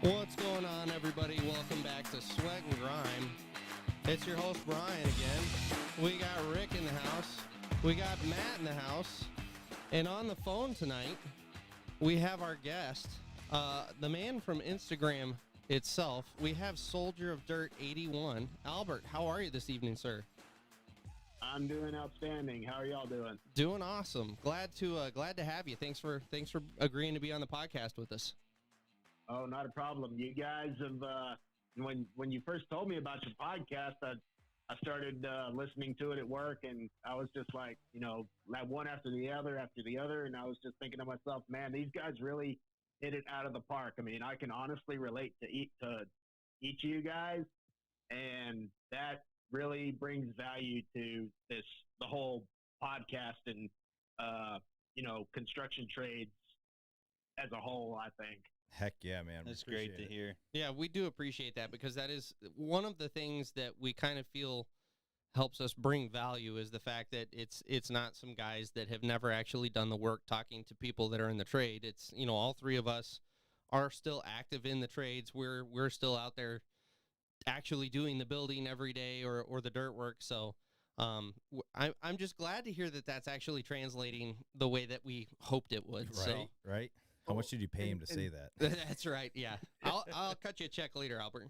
What's going on, everybody? Welcome back to Sweat and Grime. It's your host, Brian, again. We got Rick in the house. We got Matt in the house. And on the phone tonight, we have our guest, the man from Instagram itself. We have SoldierofDirt 81. Albert, how are you this evening, sir? I'm doing outstanding. How are y'all doing? Doing awesome. Glad to have you. Thanks for agreeing to be on the podcast with us. Oh, not a problem. You guys have, when you first told me about your podcast, I started listening to it at work, and I was just like, like one after the other, and I was just thinking to myself, man, these guys really hit it out of the park. I mean, I can honestly relate to each of you guys, and that really brings value to the whole podcast and, construction trades as a whole, I think. Heck yeah, man. That's great to hear. Yeah, we do appreciate that, because that is one of the things that we kind of feel helps us bring value, is the fact that it's not some guys that have never actually done the work talking to people that are in the trade. It's, all three of us are still active in the trades. We're still out there actually doing the building every day or the dirt work. So I'm just glad to hear that that's actually translating the way that we hoped it would. Right. How much did you pay him to say that? That's right. Yeah, I'll cut you a check later, Albert.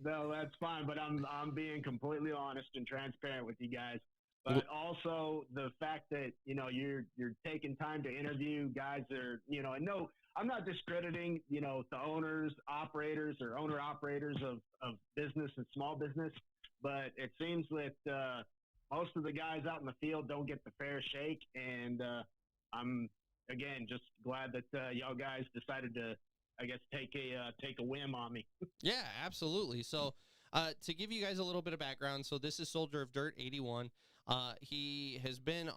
No, that's fine. But I'm being completely honest and transparent with you guys. But also the fact that you're taking time to interview guys that are and no, I'm not discrediting the owners, operators, or owner operators of business and small business, but it seems that most of the guys out in the field don't get the fair shake, and I'm again just glad that y'all guys decided to, I guess, take a whim on me. Yeah, absolutely. So to give you guys a little bit of background, so this is SoldierofDirt 81. He has been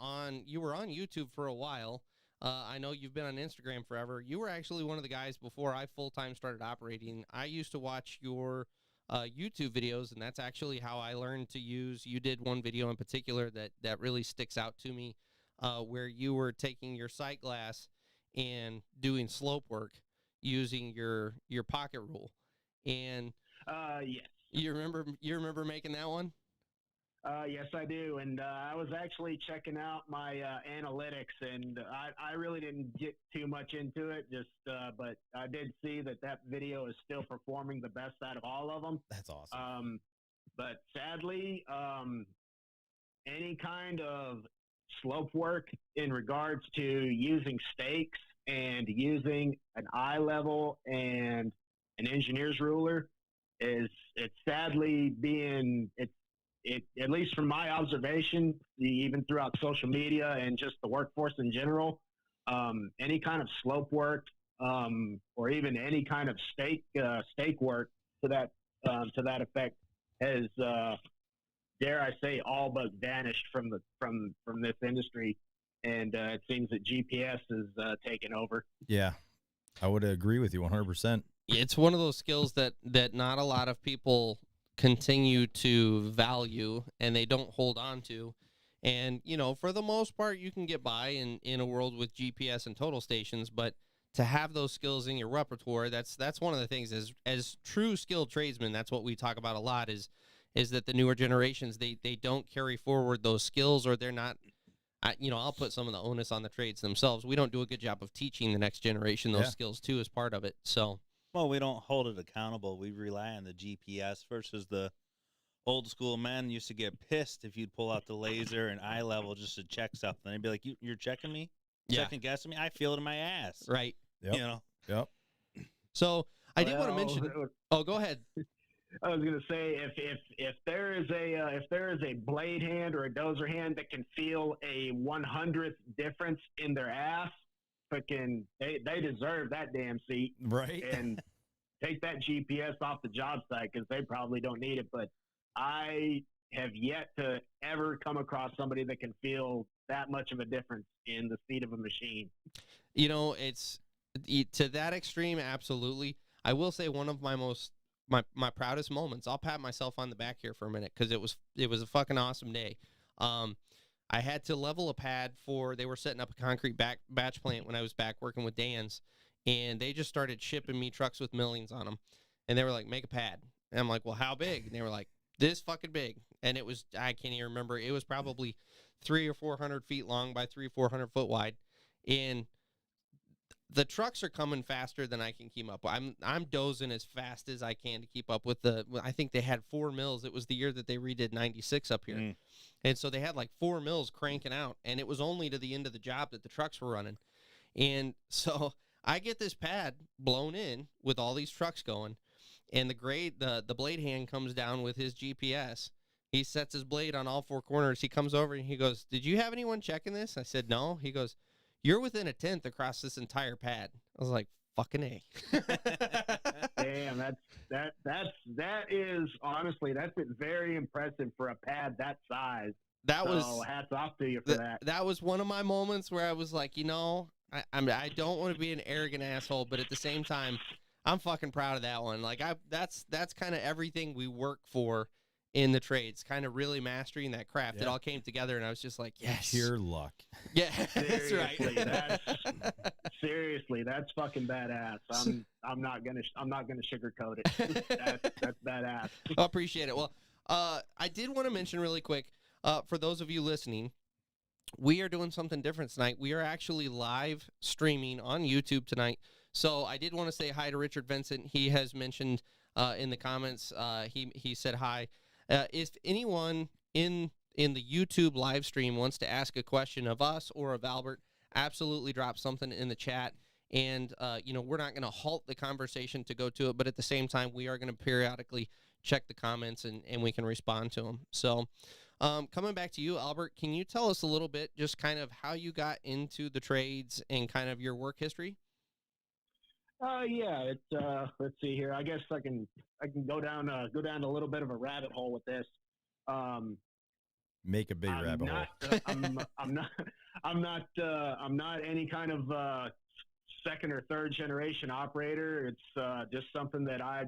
you were on YouTube for a while. I know you've been on Instagram forever. You were actually one of the guys before I full-time started operating. I used to watch your YouTube videos, and that's actually how I learned to use. You did one video in particular that really sticks out to me, where you were taking your sight glass and doing slope work using your pocket rule. And yes. You remember making that one? Yes, I do. And I was actually checking out my analytics, and I really didn't get too much into it, but I did see that video is still performing the best out of all of them. That's awesome. But sadly, any kind of slope work in regards to using stakes and using an eye level and an engineer's ruler it's sadly being at least from my observation, even throughout social media and just the workforce in general, any kind of slope work or even any kind of stake work to that effect has, dare I say, all but vanished from this industry, and it seems that GPS is taking over. Yeah, I would agree with you 100%. It's one of those skills that not a lot of people continue to value, and they don't hold on to. And for the most part, you can get by in a world with GPS and total stations, but to have those skills in your repertoire, that's one of the things. As true skilled tradesmen, that's what we talk about a lot, is that the newer generations, they don't carry forward those skills, or they're not. I'll put some of the onus on the trades themselves. We don't do a good job of teaching the next generation those skills too, as part of it. So well, we don't hold it accountable. We rely on the GPS versus the old school men used to get pissed if you'd pull out the laser and eye level just to check something. They'd be like, "You're checking me? Second guessing me? I feel it in my ass." Right. Yep. Yep. So I did want to mention. Oh, go ahead. I was going to say, if there is a blade hand or a dozer hand that can feel a 100th difference in their ass, they deserve that damn seat. Right. And take that GPS off the job site, because they probably don't need it. But I have yet to ever come across somebody that can feel that much of a difference in the speed of a machine. It's to that extreme. Absolutely. I will say one of my proudest moments, I'll pat myself on the back here for a minute, because it was a fucking awesome day. I had to level a pad they were setting up a concrete batch plant when I was back working with Dan's, and they just started shipping me trucks with millings on them. And they were like, make a pad. And I'm like, well, how big? And they were like, this fucking big. And it was, I can't even remember. It was probably 300 or 400 feet long by 300 or 400 foot wide. And the trucks are coming faster than I can keep up. I'm dozing as fast as I can to keep up with I think they had 4 mills. It was the year that they redid 96 up here. Mm. And so they had like 4 mills cranking out, and it was only to the end of the job that the trucks were running. And so I get this pad blown in with all these trucks going, and the blade hand comes down with his GPS. He sets his blade on all 4 corners. He comes over and he goes, "Did you have anyone checking this?" I said, "No." He goes, "You're within a 1/10 across this entire pad." I was like, "Fucking A." Damn, that is honestly, that's very impressive for a pad that size. Hats off to you for that. That was one of my moments where I was like, I don't want to be an arrogant asshole, but at the same time, I'm fucking proud of that one. Like that's kind of everything we work for in the trades, kind of really mastering that craft. Yeah. It all came together, and I was just like, yes. Pure luck. Yeah, that's right. Seriously, that's fucking badass. I'm not gonna sugarcoat it. That's badass. I appreciate it. Well, I did want to mention really quick, for those of you listening, we are doing something different tonight. We are actually live streaming on YouTube tonight. So I did want to say hi to Richard Vincent. He has mentioned in the comments, he said hi. If anyone in the YouTube live stream wants to ask a question of us or of Albert, absolutely drop something in the chat. And, we're not going to halt the conversation to go to it, but at the same time, we are going to periodically check the comments and we can respond to them. So coming back to you, Albert, can you tell us a little bit just kind of how you got into the trades and kind of your work history? Yeah, it's let's see here. I guess I can go down a little bit of a rabbit hole with this. Make a big rabbit hole. I'm not any kind of second or third generation operator. It's just something that I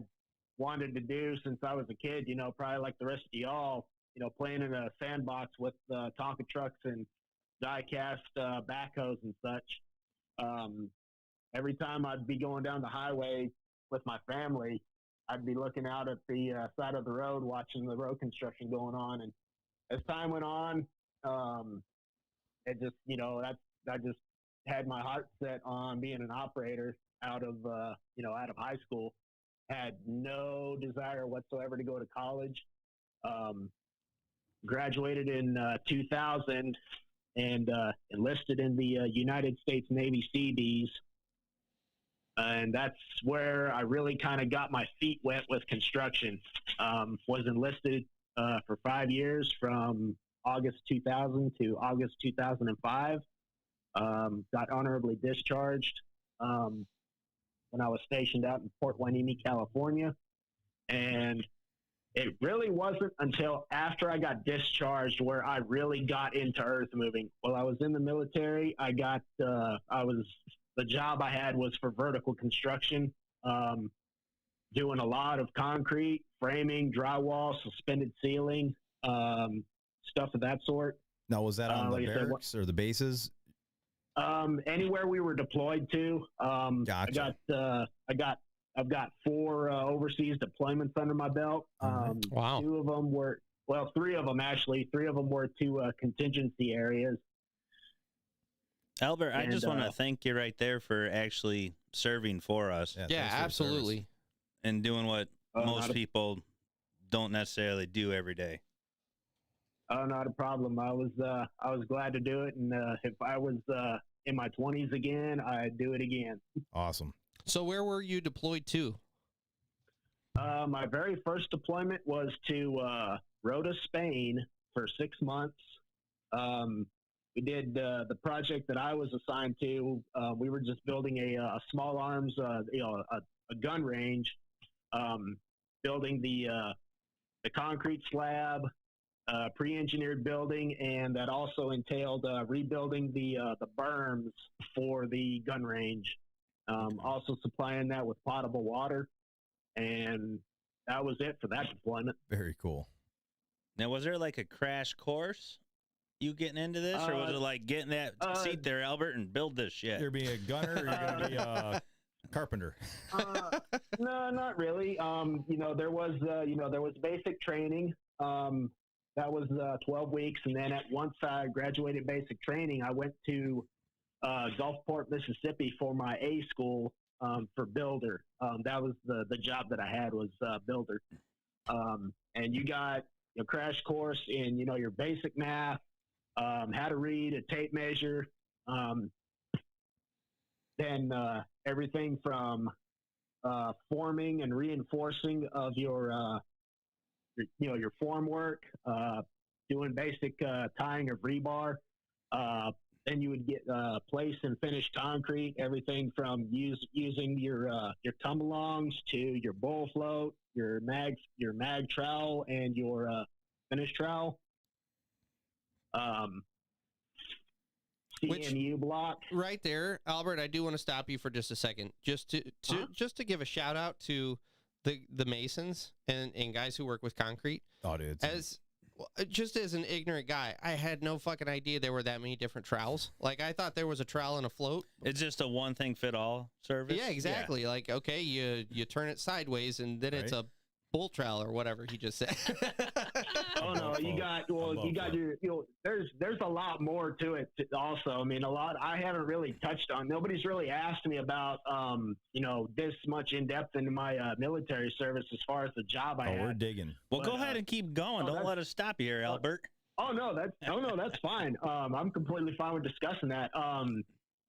wanted to do since I was a kid. Probably like the rest of y'all. Playing in a sandbox with Tonka trucks and diecast backhoes and such. Every time I'd be going down the highway with my family, I'd be looking out at the side of the road, watching the road construction going on. And as time went on, it just, I just had my heart set on being an operator out of high school. Had no desire whatsoever to go to college. Graduated in 2000 and enlisted in the United States Navy Seabees. And that's where I really kind of got my feet wet with construction. Was enlisted for 5 years from August 2000 to August 2005. Got honorably discharged when I was stationed out in Port Hueneme, California. And it really wasn't until after I got discharged where I really got into earth moving. While I was in the military, the job I had was for vertical construction, doing a lot of concrete, framing, drywall, suspended ceiling, stuff of that sort. Now, was that on the barracks or the bases? Anywhere we were deployed to. Gotcha. I've got 4 overseas deployments under my belt. Wow. 2 of them were, 3 of them actually. 3 of them were to contingency areas. Albert, I just want to thank you right there for actually serving for us. Yeah, absolutely. And doing what most people don't necessarily do every day. Oh, not a problem. I was glad to do it, and if I was in my 20s again, I'd do it again. Awesome. So where were you deployed to? My very first deployment was to Rota, Spain for 6 months. We did the project that I was assigned to. We were just building a small arms, a gun range, building the concrete slab, pre-engineered building, and that also entailed rebuilding the berms for the gun range. Also supplying that with potable water, and that was it for that deployment. Very cool. Now, was there like a crash course? You getting into this, or was it like getting that seat there, Albert, and build this shit? You're being a gunner, or you're going to be Carpenter. No, not really. There was basic training. That was 12 weeks, and then once I graduated basic training, I went to Gulfport, Mississippi for my A school for builder. That was the job that I had was builder. And you got a crash course in your basic math, how to read a tape measure, then everything from forming and reinforcing of your form work, doing basic tying of rebar. Then you would get place and finished concrete, everything from using your tumble-alongs to your bull float, your mag trowel, and your finish trowel. CMU block. Right there, Albert, I do want to stop you for just a second, just to give a shout out to the masons and guys who work with concrete. Oh, dude. Just as an ignorant guy, I had no fucking idea there were that many different trowels. Like, I thought there was a trowel and a float. It's just a one thing fit all service. Yeah, exactly. Yeah. Like, okay, you turn it sideways and then it's a bull trowel or whatever he just said. Oh no, there's a lot more to it also. I mean, I haven't really touched on. Nobody's really asked me about this much in depth into my military service as far as the job I had. We're digging. Well, go ahead and keep going. Don't let us stop you here, Albert. That's fine. I'm completely fine with discussing that.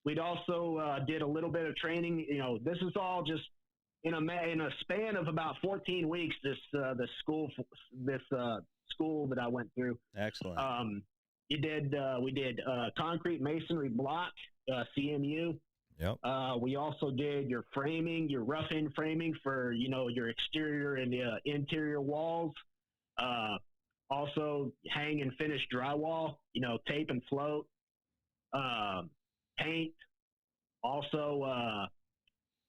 We'd also did a little bit of training. This is all just in a span of about 14 weeks. This school that I went through. Excellent. We did concrete masonry block, CMU. Yep. We also did your framing, your rough-in framing for your exterior and interior walls. Also hang and finish drywall, tape and float, paint. Also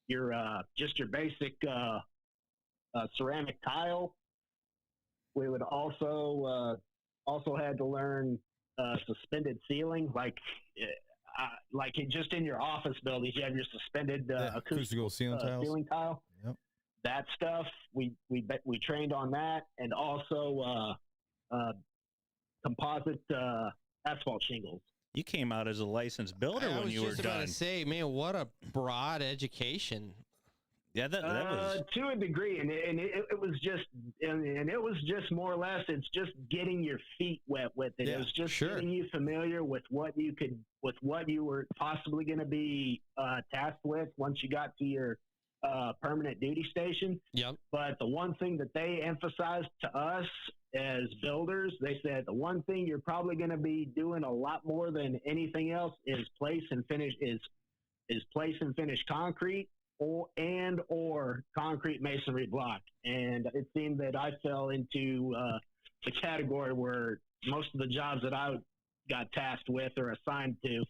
your basic ceramic tile. We would also had to learn suspended ceiling, like just in your office buildings, you have your suspended acoustical ceiling tile. Yep. That stuff we trained on that, and also composite asphalt shingles. You came out as a licensed builder when you were done. I was just about to say, man, what a broad education. Yeah, that was to a degree, and it was just more or less. It's just getting your feet wet with it. Yeah, it was just getting you familiar with what you were possibly going to be tasked with once you got to your permanent duty station. Yep. But the one thing that they emphasized to us as builders, they said the one thing you're probably going to be doing a lot more than anything else is place and finish concrete or concrete masonry block. And it seemed that I fell into the category where most of the jobs that I got tasked with or assigned to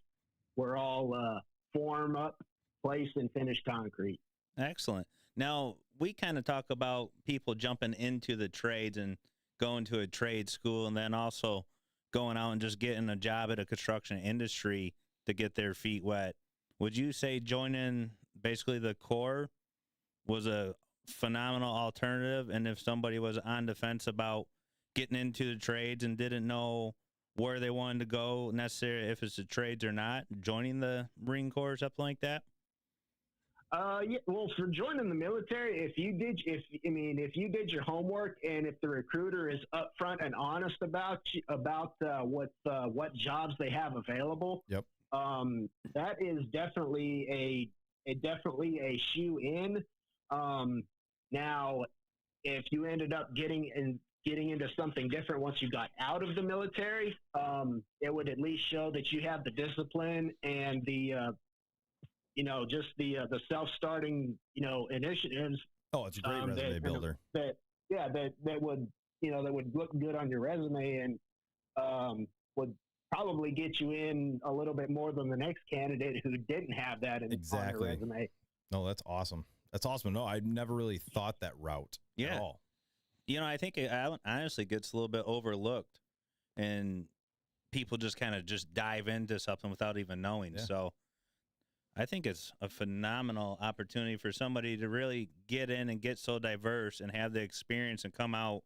were all form up, place, and finish concrete. Excellent. Now, we kind of talk about people jumping into the trades and going to a trade school and then also going out and just getting a job at a construction industry to get their feet wet. Would you say joining basically the Corps was a phenomenal alternative? And if somebody was on the fence about getting into the trades and didn't know where they wanted to go necessarily, if it's the trades or not, joining the Marine Corps or something like that? Yeah, well, for joining the military, if you did your homework and if the recruiter is upfront and honest about what jobs they have available, yep, that is definitely a shoe in. Now, if you ended up getting into something different once you got out of the military, it would at least show that you have the discipline and the the self-starting, initiatives. Oh, it's a great resume builder. That would look good on your resume and would probably get you in a little bit more than the next candidate who didn't have that on their resume. No, that's awesome. That's awesome. No, I never really thought that route at all. I think it honestly gets a little bit overlooked, and people just kind of just dive into something without even knowing. Yeah. So I think it's a phenomenal opportunity for somebody to really get in and get so diverse and have the experience and come out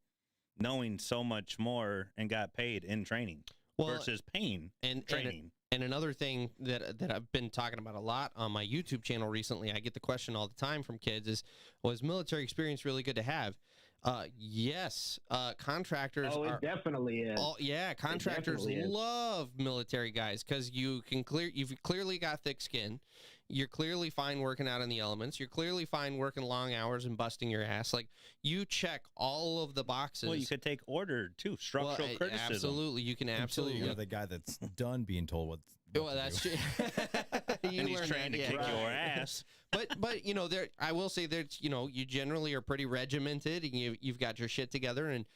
knowing so much more and got paid in training versus paying and training. And another thing that I've been talking about a lot on my YouTube channel recently, I get the question all the time from kids is, was military experience really good to have? Yes, contractors. Oh, it definitely is. Contractors love military guys because you've clearly got thick skin. You're clearly fine working out in the elements. You're clearly fine working long hours and busting your ass. Like, you check all of the boxes. Well, you could take order too. Structural criticism. Absolutely, you can absolutely. You're the guy that's done being told what that's true. And he's trying to kick your ass. But you know, I will say that, you know, you generally are pretty regimented and you've got your shit together, and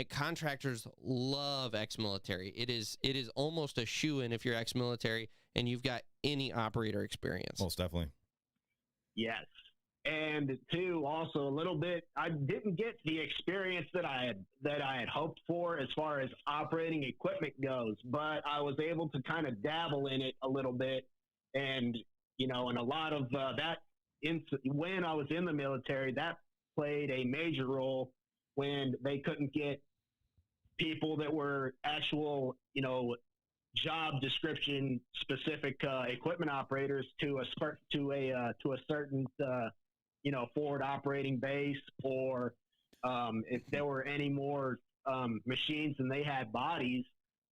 contractors love ex-military. It is almost a shoo-in if you're ex-military and you've got any operator experience. Most definitely. Yes. And two, also a little bit, I didn't get the experience that I had hoped for as far as operating equipment goes, but I was able to kind of dabble in it a little bit. And, you know, and a lot of when I was in the military, that played a major role when they couldn't get people that were actual, you know, job description specific equipment operators to a certain you know, forward operating base, or if there were any more machines and they had bodies,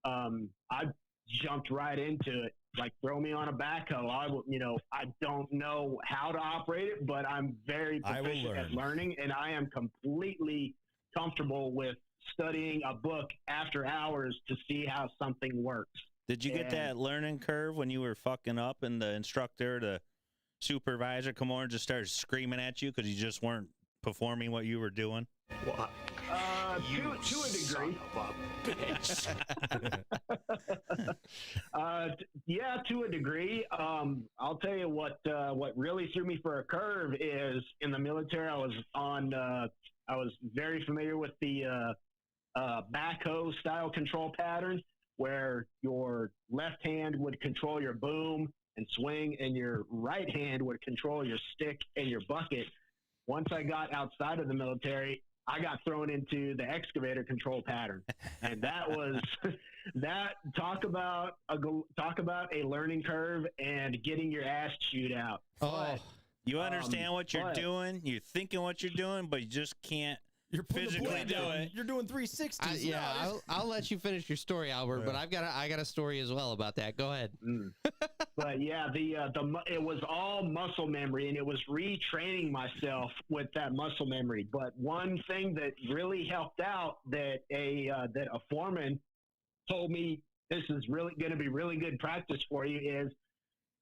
I jumped right into it. Like, throw me on a backhoe. I don't know how to operate it, but I'm very proficient at learning, and I am completely comfortable with studying a book after hours to see how something works. Did you get that learning curve when you were fucking up and the instructor, the supervisor, come over and just started screaming at you because you just weren't performing what you were doing? What? To a degree. Yeah, to a degree. I'll tell you what really threw me for a curve is in the military. I was very familiar with the backhoe style control pattern, where your left hand would control your boom and swing, and your right hand would control your stick and your bucket. Once I got outside of the military, I got thrown into the excavator control pattern, and that was talk about a learning curve and getting your ass chewed out. Oh, you understand what you're doing, you're thinking what you're doing, but you just can't. You're physically doing it. You're doing 360s. I'll let you finish your story, Albert. But I got a story as well about that. Go ahead. But yeah, it was all muscle memory, and it was retraining myself with that muscle memory. But one thing that really helped out that a foreman told me, this is really going to be really good practice for you, is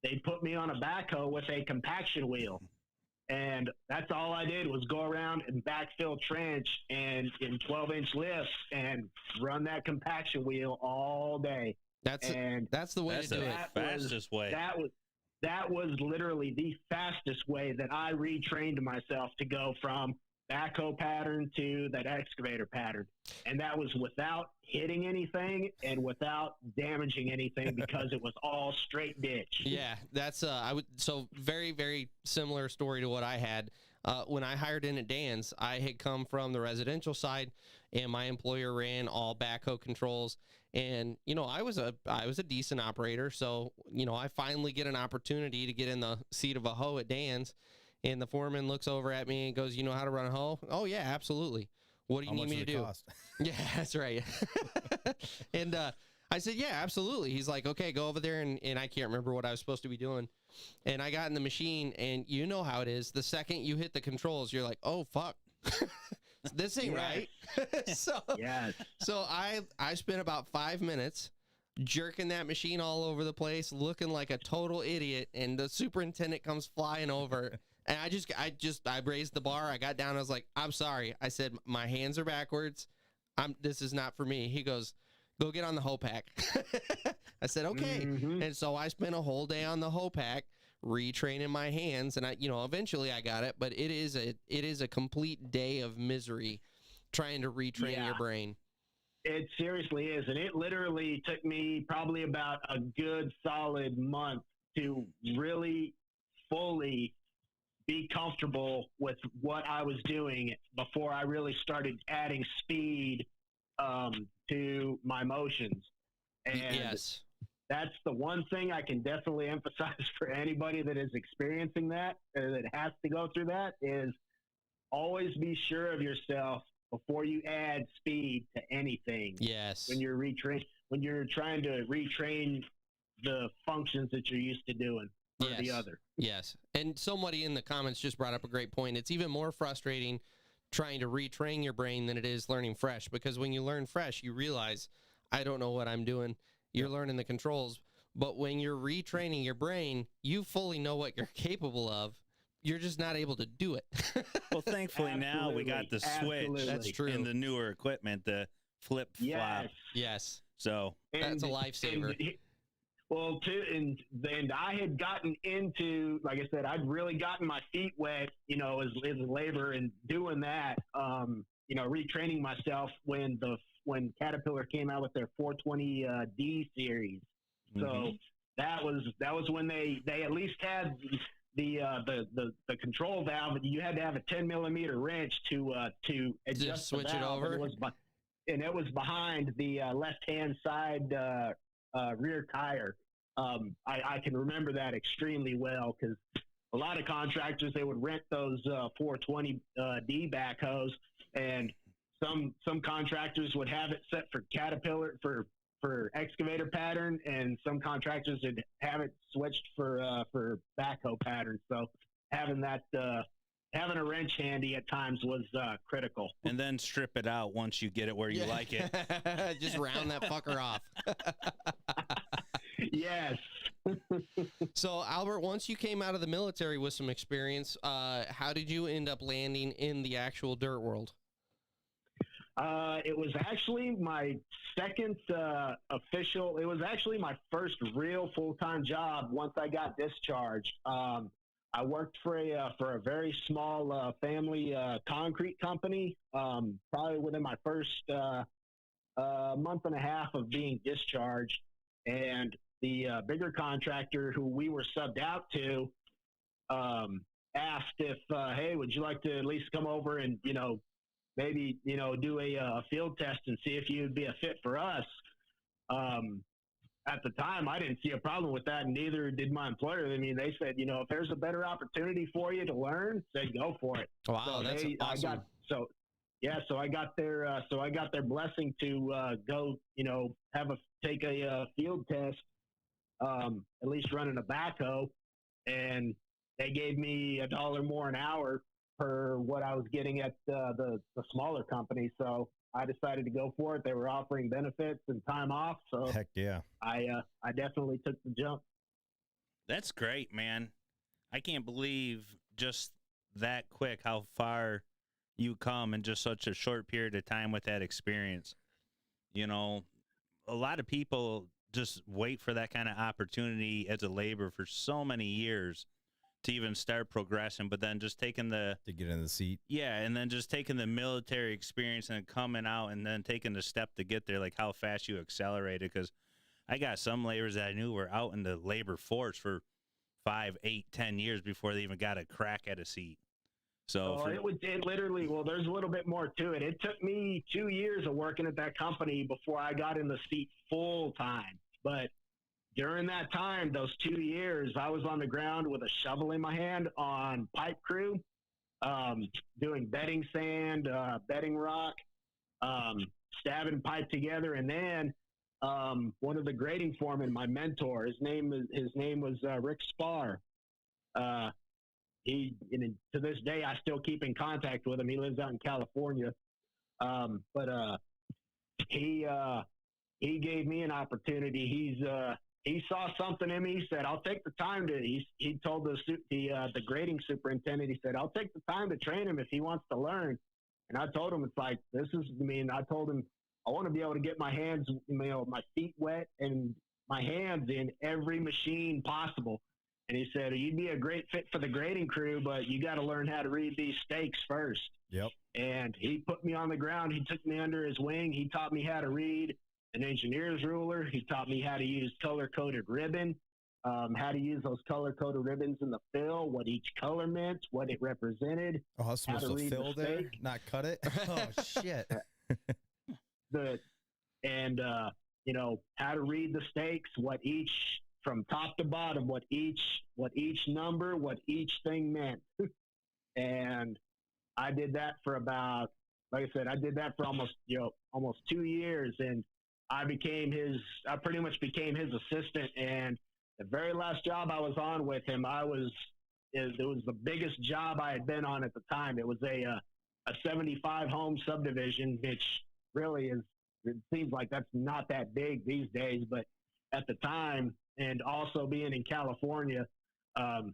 they put me on a backhoe with a compaction wheel. And that's all I did was go around and backfill trench and in 12-inch lifts and run that compaction wheel all day. That's the way to do it. Fastest way. That was literally the fastest way that I retrained myself to go from backhoe pattern to that excavator pattern. And that was without hitting anything and without damaging anything, because it was all straight ditch. Yeah, that's so very, very similar story to what I had. When I hired in at Dan's, I had come from the residential side, and my employer ran all backhoe controls. And, you know, I was a decent operator. So, you know, I finally get an opportunity to get in the seat of a hoe at Dan's. And the foreman looks over at me and goes, "You know how to run a hoe?" "Oh, yeah, absolutely." "What do you need me to do?" Cost? Yeah, that's right. And I said, "Yeah, absolutely." He's like, "Okay, go over there." And I can't remember what I was supposed to be doing. And I got in the machine, and you know how it is. The second you hit the controls, you're like, "Oh, fuck." This ain't right. So I spent about 5 minutes jerking that machine all over the place, looking like a total idiot. And the superintendent comes flying over. And I raised the bar. I got down. I was like, "I'm sorry." I said, "My hands are backwards. This is not for me." He goes, "Go get on the hoe pack." I said, "Okay." And so I spent a whole day on the hoe pack retraining my hands. And eventually I got it, but it is a complete day of misery trying to retrain your brain. It seriously is. And it literally took me probably about a good solid month to really fully be comfortable with what I was doing before I really started adding speed to my motions. And yes, that's the one thing I can definitely emphasize for anybody that is experiencing that, or that has to go through that, is always be sure of yourself before you add speed to anything. yes. When you're trying to retrain the functions that you're used to doing for the other. Yes. And somebody in the comments just brought up a great point. It's even more frustrating trying to retrain your brain than it is learning fresh, because when you learn fresh, you realize, I don't know what I'm doing. You're learning the controls. But when you're retraining your brain, you fully know what you're capable of. You're just not able to do it. Well, thankfully now we got the switch. That's true. In the newer equipment, the flip flop. Yes. So that's a lifesaver. Well, too, and I had gotten into, like I said, I'd really gotten my feet wet, you know, as labor and doing that, you know, retraining myself when Caterpillar came out with their 420 D series. So that was when they at least had the control valve. You had to have a 10 millimeter wrench to adjust just switch the it valve, over. And it was behind the left-hand side rear tire. I can remember that extremely well, because a lot of contractors, they would rent those 420 D backhoes, and some contractors would have it set for Caterpillar for excavator pattern, and some contractors would have it switched for backhoe pattern. So having a wrench handy at times was critical. And then strip it out once you get it where you like it. Just round that fucker off. Yes. So, Albert, once you came out of the military with some experience, how did you end up landing in the actual dirt world? It was actually my second official. It was actually my first real full-time job once I got discharged. I worked for a very small family concrete company. Probably within my first month and a half of being discharged, and the bigger contractor who we were subbed out to asked if, hey, would you like to at least come over and, you know, maybe, you know, do a field test and see if you'd be a fit for us. At the time, I didn't see a problem with that, and neither did my employer. I mean, they said, you know, if there's a better opportunity for you to learn, say go for it. Wow, that's awesome. So I got their blessing to go, you know, take a field test, at least running a backhoe, and they gave me $1 more an hour per what I was getting at the smaller company. So I decided to go for it. They were offering benefits and time off. So heck yeah. I definitely took the jump. That's great, man. I can't believe just that quick how far you come in just such a short period of time with that experience. You know, a lot of people just wait for that kind of opportunity as a laborer for so many years to even start progressing, but then just taking to get in the seat. Yeah, and then just taking the military experience and coming out and then taking the step to get there, like how fast you accelerated. Because I got some laborers that I knew were out in the labor force for 5, 8, 10 years before they even got a crack at a seat. So it literally, well, there's a little bit more to it. It took me 2 years of working at that company before I got in the seat full time. But during that time, those 2 years, I was on the ground with a shovel in my hand on pipe crew, doing bedding sand, bedding rock, stabbing pipe together. And then one of the grading foremen, my mentor, his name was Rick Spar. To this day, I still keep in contact with him. He lives out in California. But he gave me an opportunity. He saw something in me. He said, I'll take the time to, he told the grading superintendent, he said, I'll take the time to train him if he wants to learn. And I told him, it's like, I told him, I want to be able to get my hands, you know, my feet wet and my hands in every machine possible. And he said, you'd be a great fit for the grading crew, but you got to learn how to read these stakes first. Yep. And he put me on the ground. He took me under his wing. He taught me how to read an engineer's ruler. He taught me how to use color-coded ribbon. how to use those color-coded ribbons in the fill, what each color meant, what it represented. Oh, I was supposed to fill there, not cut it. Oh shit. You know, how to read the stakes, what each from top to bottom, what each number, what each thing meant. And I did that for about, like I said, I did that for almost 2 years, and I pretty much became his assistant. And the very last job I was on with him, it was the biggest job I had been on at the time. It was a 75 home subdivision, which really it seems like that's not that big these days, but at the time, and also being in California,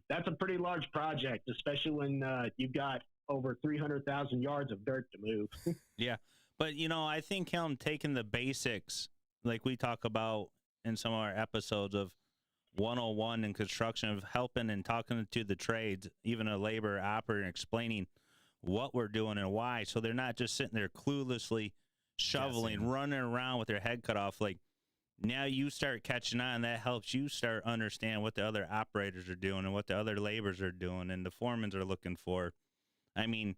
that's a pretty large project, especially when you've got over 300,000 yards of dirt to move. Yeah. But, I think him taking the basics, like we talk about in some of our episodes of 101 in construction, of helping and talking to the trades, even a labor operator, explaining what we're doing and why. So they're not just sitting there cluelessly shoveling, running around with their head cut off. Like, now you start catching on, that helps you start understand what the other operators are doing and what the other laborers are doing and the foremans are looking for. I mean,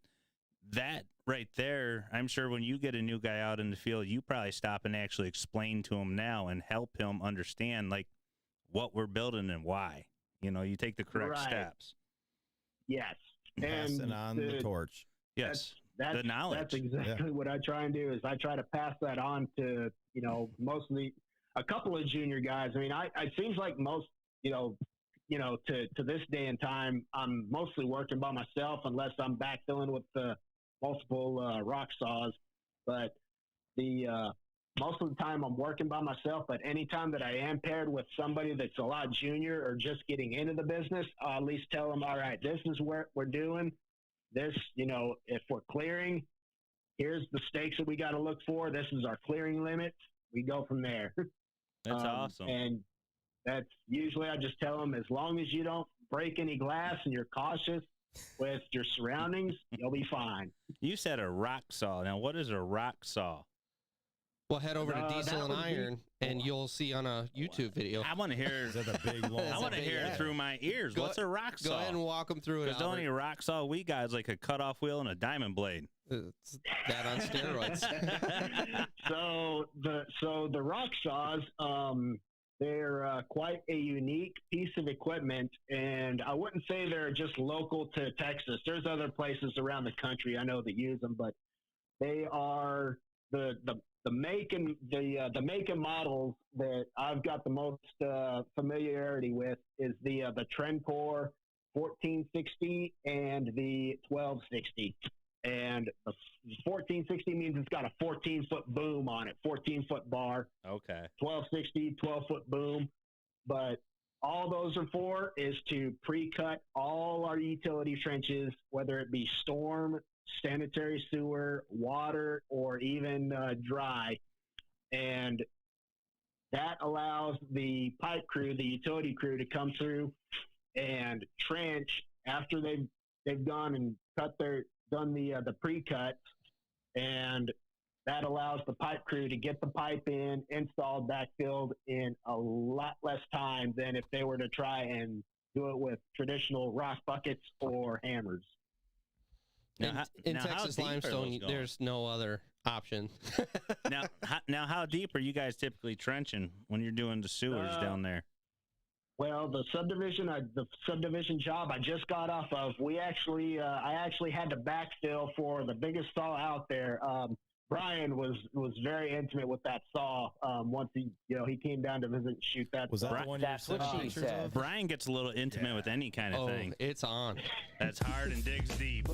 that right there, I'm sure when you get a new guy out in the field, you probably stop and actually explain to him now and help him understand, like, what we're building and why. You take the correct steps. Yes. Passing on the torch. Yes. The knowledge. That's exactly what I try and do, is I try to pass that on to, mostly a couple of junior guys. I mean, it seems like most, to this day and time, I'm mostly working by myself unless I'm backfilling with multiple rock saws. But most of the time I'm working by myself. But anytime that I am paired with somebody that's a lot junior or just getting into the business, I'll at least tell them, all right, this is what we're doing. This, if we're clearing, here's the stakes that we got to look for. This is our clearing limit. We go from there. That's awesome. And that's usually, I just tell them, as long as you don't break any glass and you're cautious with your surroundings, you'll be fine. You said a rock saw. Now, what is a rock saw? Well, head over to Diesel and Iron, and you'll see on a YouTube video. I want to hear the big long. I want to hear it through my ears. What's a rock saw? Go ahead and walk them through it. Because the only rock saw we got is like a cutoff wheel and a diamond blade. It's that on steroids. So the rock saws, they're quite a unique piece of equipment, and I wouldn't say they're just local to Texas. There's other places around the country I know that use them, but they are the make and models that I've got the most familiarity with is the Trendcore 1460 and the 1260. And the 1460 means it's got a 14-foot boom on it, 14-foot bar. Okay. 1260, 12-foot boom. But all those are for is to pre-cut all our utility trenches, whether it be storm, sanitary sewer, water, or even dry. And that allows the pipe crew, the utility crew, to come through and trench after they've gone and done the pre-cut, and that allows the pipe crew to get the pipe in, installed, backfilled in a lot less time than if they were to try and do it with traditional rock buckets or hammers. In Texas limestone, there's no other option. now, how deep are you guys typically trenching when you're doing the sewers down there? Well, the subdivision job I just got off of, I actually had to backfill for the biggest saw out there. Brian was very intimate with that saw. Once he came down to visit and shoot that. Was that the one? That's what she said. Brian gets a little intimate with any kind of thing. It's on. That's hard and digs deep.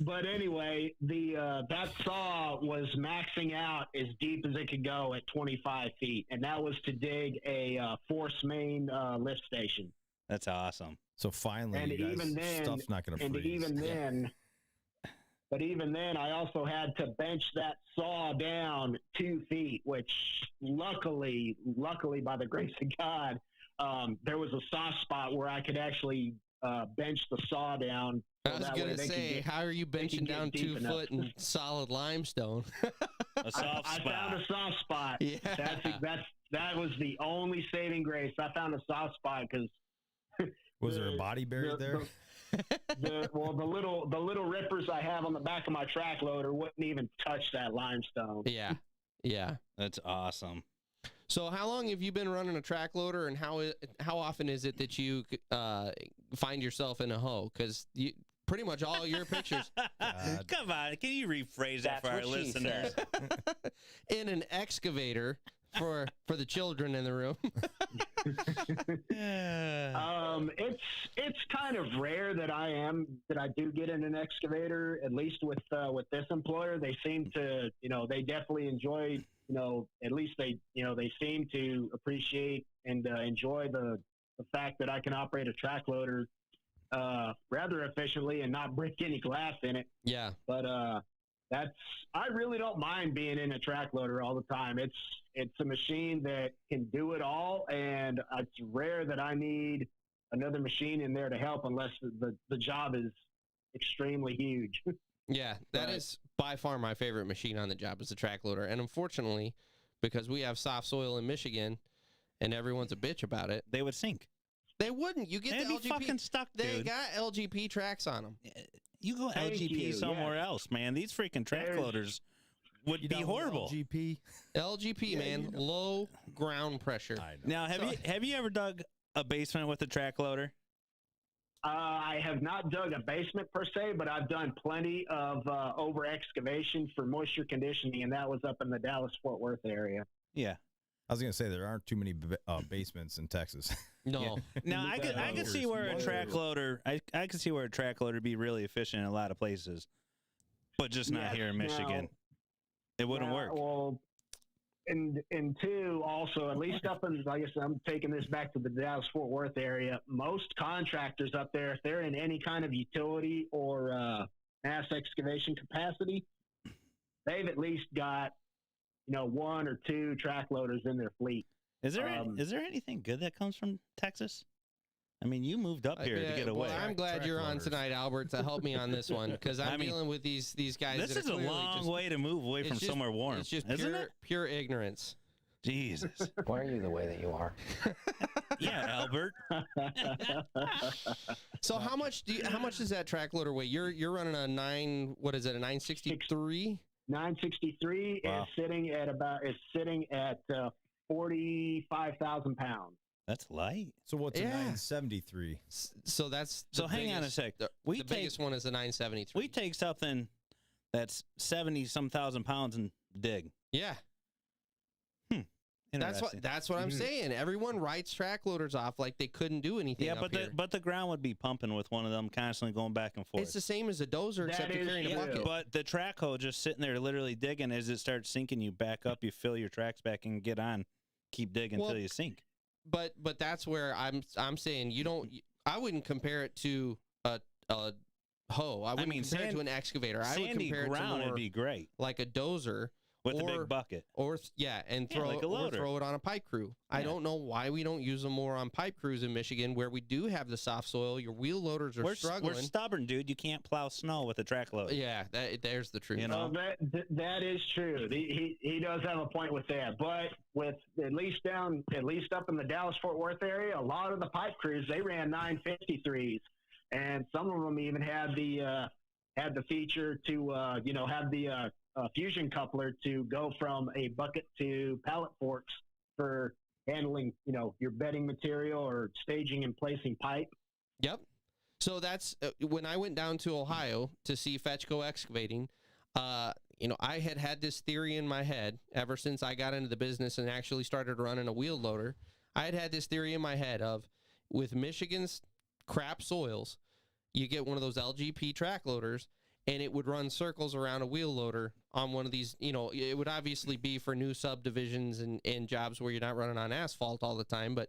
But anyway, that saw was maxing out as deep as it could go at 25 feet, and that was to dig a force main lift station. That's awesome. So finally, and even then, stuff's not going to freeze. But even then, I also had to bench that saw down 2 feet, which luckily by the grace of God, there was a soft spot where I could actually bench the saw down. I was going to say, how are you benching down 2 foot in solid limestone? A soft I spot. found a soft spot. Yeah. That was the only saving grace. I found a soft spot because Was there a body buried there? The little rippers I have on the back of my track loader wouldn't even touch that limestone. Yeah. Yeah. That's awesome. So how long have you been running a track loader, and how often is it that you find yourself in a hoe? Because pretty much all your pictures. Come on, can you rephrase that for our listeners? In an excavator for the children in the room. It's kind of rare that I do get in an excavator. At least with this employer, they seem to, they definitely enjoy. At least they seem to appreciate and enjoy the fact that I can operate a track loader rather efficiently and not break any glass in it. Yeah. But I really don't mind being in a track loader all the time. It's a machine that can do it all, and it's rare that I need another machine in there to help unless the job is extremely huge. Yeah, that is by far my favorite machine on the job is the track loader. And unfortunately, because we have soft soil in Michigan and everyone's a bitch about it, they would sink. They wouldn't. You get They'd the be LGP. fucking stuck, dude. They got LGP tracks on them. You go Thank LGP you, somewhere else, man. These freaking track loaders would be horrible. LGP, man, low ground pressure. Now, have you ever dug a basement with a track loader? I have not dug a basement per se, but I've done plenty of over excavation for moisture conditioning, and that was up in the Dallas-Fort Worth area. Yeah. I was going to say there aren't too many basements in Texas. No. Yeah. Now I could see where a track loader I could see where a track loader would be really efficient in a lot of places, but just not here in Michigan. It wouldn't work. Well, and two, also, at least up in, I guess I'm taking this back to the Dallas-Fort Worth area, most contractors up there, if they're in any kind of utility or mass excavation capacity, they've at least got, 1 or 2 track loaders in their fleet. Is there anything good that comes from Texas? I mean, you moved up here to get away. Well, I'm glad you're on tonight, Albert, to help me on this one, because I'm dealing with these guys. This is a long way to move away from somewhere warm. It's just pure ignorance. Jesus. Why are you the way that you are? Yeah, Albert. So how much does that track loader weigh? You're running a 963? 963 Wow. is sitting at 45,000 pounds. That's light. So what's a 973? So that's hang on a sec. The biggest one is a 973. We take something that's 70-some thousand pounds and dig. Yeah. That's what I'm saying. Everyone writes track loaders off like they couldn't do anything. Yeah, but the ground would be pumping with one of them constantly going back and forth. It's the same as a dozer, except you're carrying a bucket. But the track hoe just sitting there literally digging, as it starts sinking, you back up, you fill your tracks back and get on, keep digging until you sink. But that's where I'm saying I wouldn't compare it to a hoe. I wouldn't compare it to an excavator. I would compare ground it to more would be great like a dozer. With a big bucket. And throw it on a pipe crew. Yeah. I don't know why we don't use them more on pipe crews in Michigan, where we do have the soft soil. Your wheel loaders are struggling. We're stubborn, dude. You can't plow snow with a track loader. Yeah, there's the truth. That is true. He does have a point with that. But with at least up in the Dallas-Fort Worth area, a lot of the pipe crews, they ran 953s, and some of them even had the feature to have the fusion coupler to go from a bucket to pallet forks for handling, your bedding material or staging and placing pipe. Yep. So that's when I went down to Ohio to see Fetchco Excavating. I had this theory in my head ever since I got into the business and actually started running a wheel loader. I had this theory in my head of, with Michigan's crap soils, you get one of those LGP track loaders, and it would run circles around a wheel loader on one of these. It would obviously be for new subdivisions and jobs where you're not running on asphalt all the time, but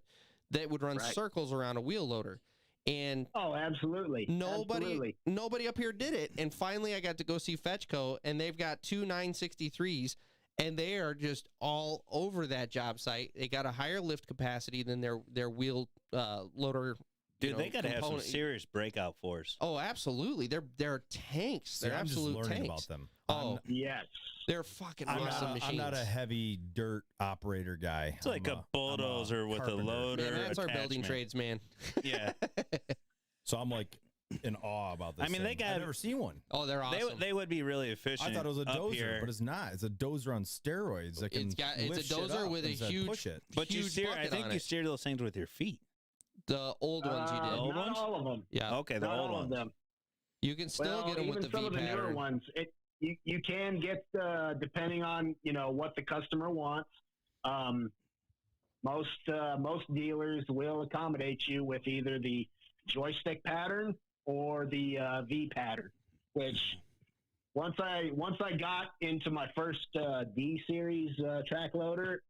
that would run circles around a wheel loader. And absolutely. Nobody up here did it. And finally I got to go see Fetchco, and they've got 2 963s, and they are just all over that job site. They got a higher lift capacity than their wheel loader Dude, they got to have some serious breakout force. Oh, absolutely. They're tanks. They're absolute I'm just learning tanks. about them. Oh, yes. They're fucking awesome machines. I'm not a heavy dirt operator guy. It's like a bulldozer with a loader. Man, that's our building trades, man. Yeah. So I'm like in awe about this. I mean, thing. I've never seen one. Oh, they're awesome. They would be really efficient. I thought it was a dozer, here. but it's not. It's a dozer on steroids. That can it's a dozer with a huge push it. But you steer. I think you steer those things with your feet. The old ones you did. The old not ones? all of them. Yeah. Okay, the Not old all ones. of them. You can still get them with the V some of the newer pattern. ones. You can get depending on what the customer wants. Most dealers will accommodate you with either the joystick pattern or the V pattern. Which once I got into my first D series track loader,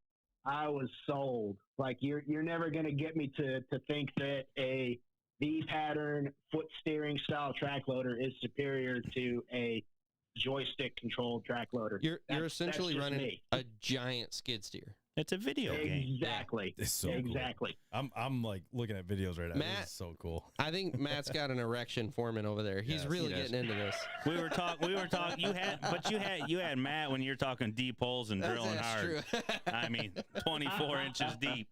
I was sold. Like you're never going to get me to think that a V pattern foot steering style track loader is superior to a joystick controlled track loader. You're essentially running a giant skid steer. It's a video game. Exactly. It's so exactly. Cool. I'm like looking at videos right now. Matt, this is so cool. I think Matt's got an erection forming over there. He's really getting into this. We were talking. You had Matt when you're talking deep holes and drilling hard. True. I mean, 24 inches deep.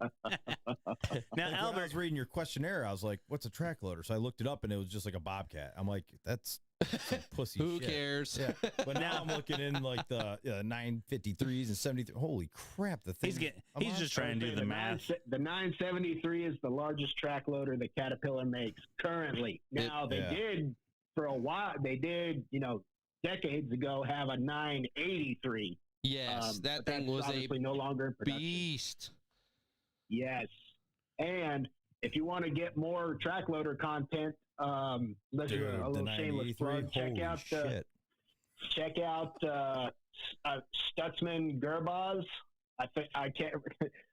Now, Albert, when I was reading your questionnaire, I was like, "What's a track loader?" So I looked it up, and it was just like a Bobcat. I'm like, "That's some pussy Who shit." cares? Yeah. But now I'm looking in like the 953s and 73. Holy crap! The thing. He's just trying to do the math. The 973 is the largest track loader that Caterpillar makes currently. Now they did for a while. They did, decades ago, have a 983. Yes, that thing was obviously no longer in production. Beast. Yes, and if you want to get more track loader content, let's do a little shameless plug. Check out Stutzman Gerbaz.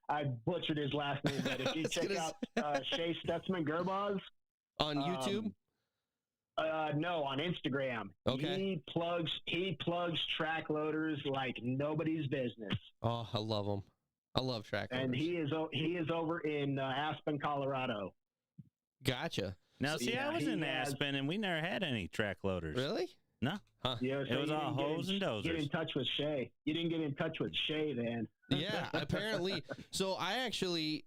I butchered his last name, but if you check out Shay Stutzman Gerbaz on YouTube. No, on Instagram. Okay. He plugs track loaders like nobody's business. Oh, I love him. I love track loaders. And he is over in Aspen, Colorado. Gotcha. Now, see, I was in Aspen, and we never had any track loaders. Really? No. Huh. Yeah, so it was all hose and dozers. Get in touch with Shay. You didn't get in touch with Shay then. Yeah, apparently. So I actually,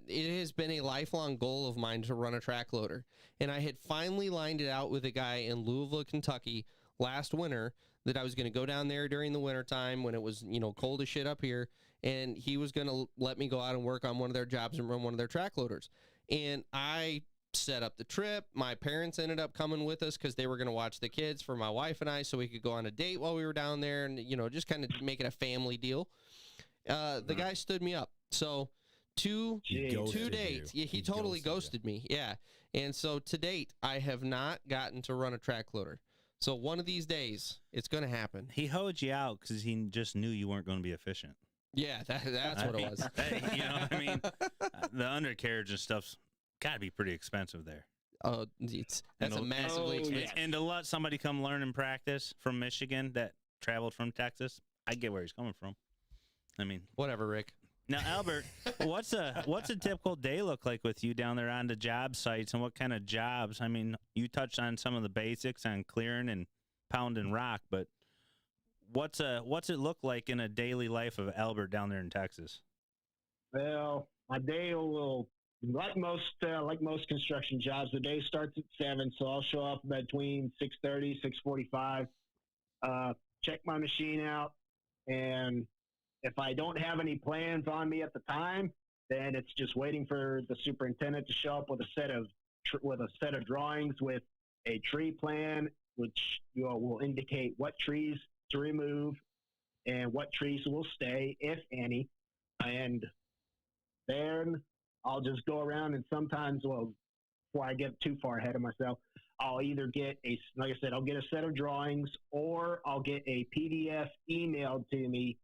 it has been a lifelong goal of mine to run a track loader. And I had finally lined it out with a guy in Louisville, Kentucky last winter that I was going to go down there during the wintertime when it was, cold as shit up here. And he was going to let me go out and work on one of their jobs and run one of their track loaders. And I set up the trip. My parents ended up coming with us because they were going to watch the kids for my wife and I so we could go on a date while we were down there and, just kind of make it a family deal. The guy stood me up. So to date, he totally ghosted me. Yeah. And so to date, I have not gotten to run a track loader. So one of these days, it's going to happen. He hoed you out because he just knew you weren't going to be efficient. Yeah, that's what it was. You know what I mean? The undercarriage and stuff's got to be pretty expensive there. Oh, that's a massively expensive. And to let somebody come learn and practice from Michigan that traveled from Texas, I get where he's coming from. I mean, whatever, Rick. Now, Albert, what's a typical day look like with you down there on the job sites, and what kind of jobs? I mean, you touched on some of the basics on clearing and pounding rock, but what's it look like in a daily life of Albert down there in Texas? Well, my day will, like most construction jobs, the day starts at 7, so I'll show up between 6:30, 6:45, check my machine out, and if I don't have any plans on me at the time, then it's just waiting for the superintendent to show up with a set of drawings with a tree plan, which will indicate what trees to remove and what trees will stay, if any. And then I'll just go around and sometimes, before I get too far ahead of myself, I'll either get I'll get a set of drawings, or I'll get a PDF emailed to me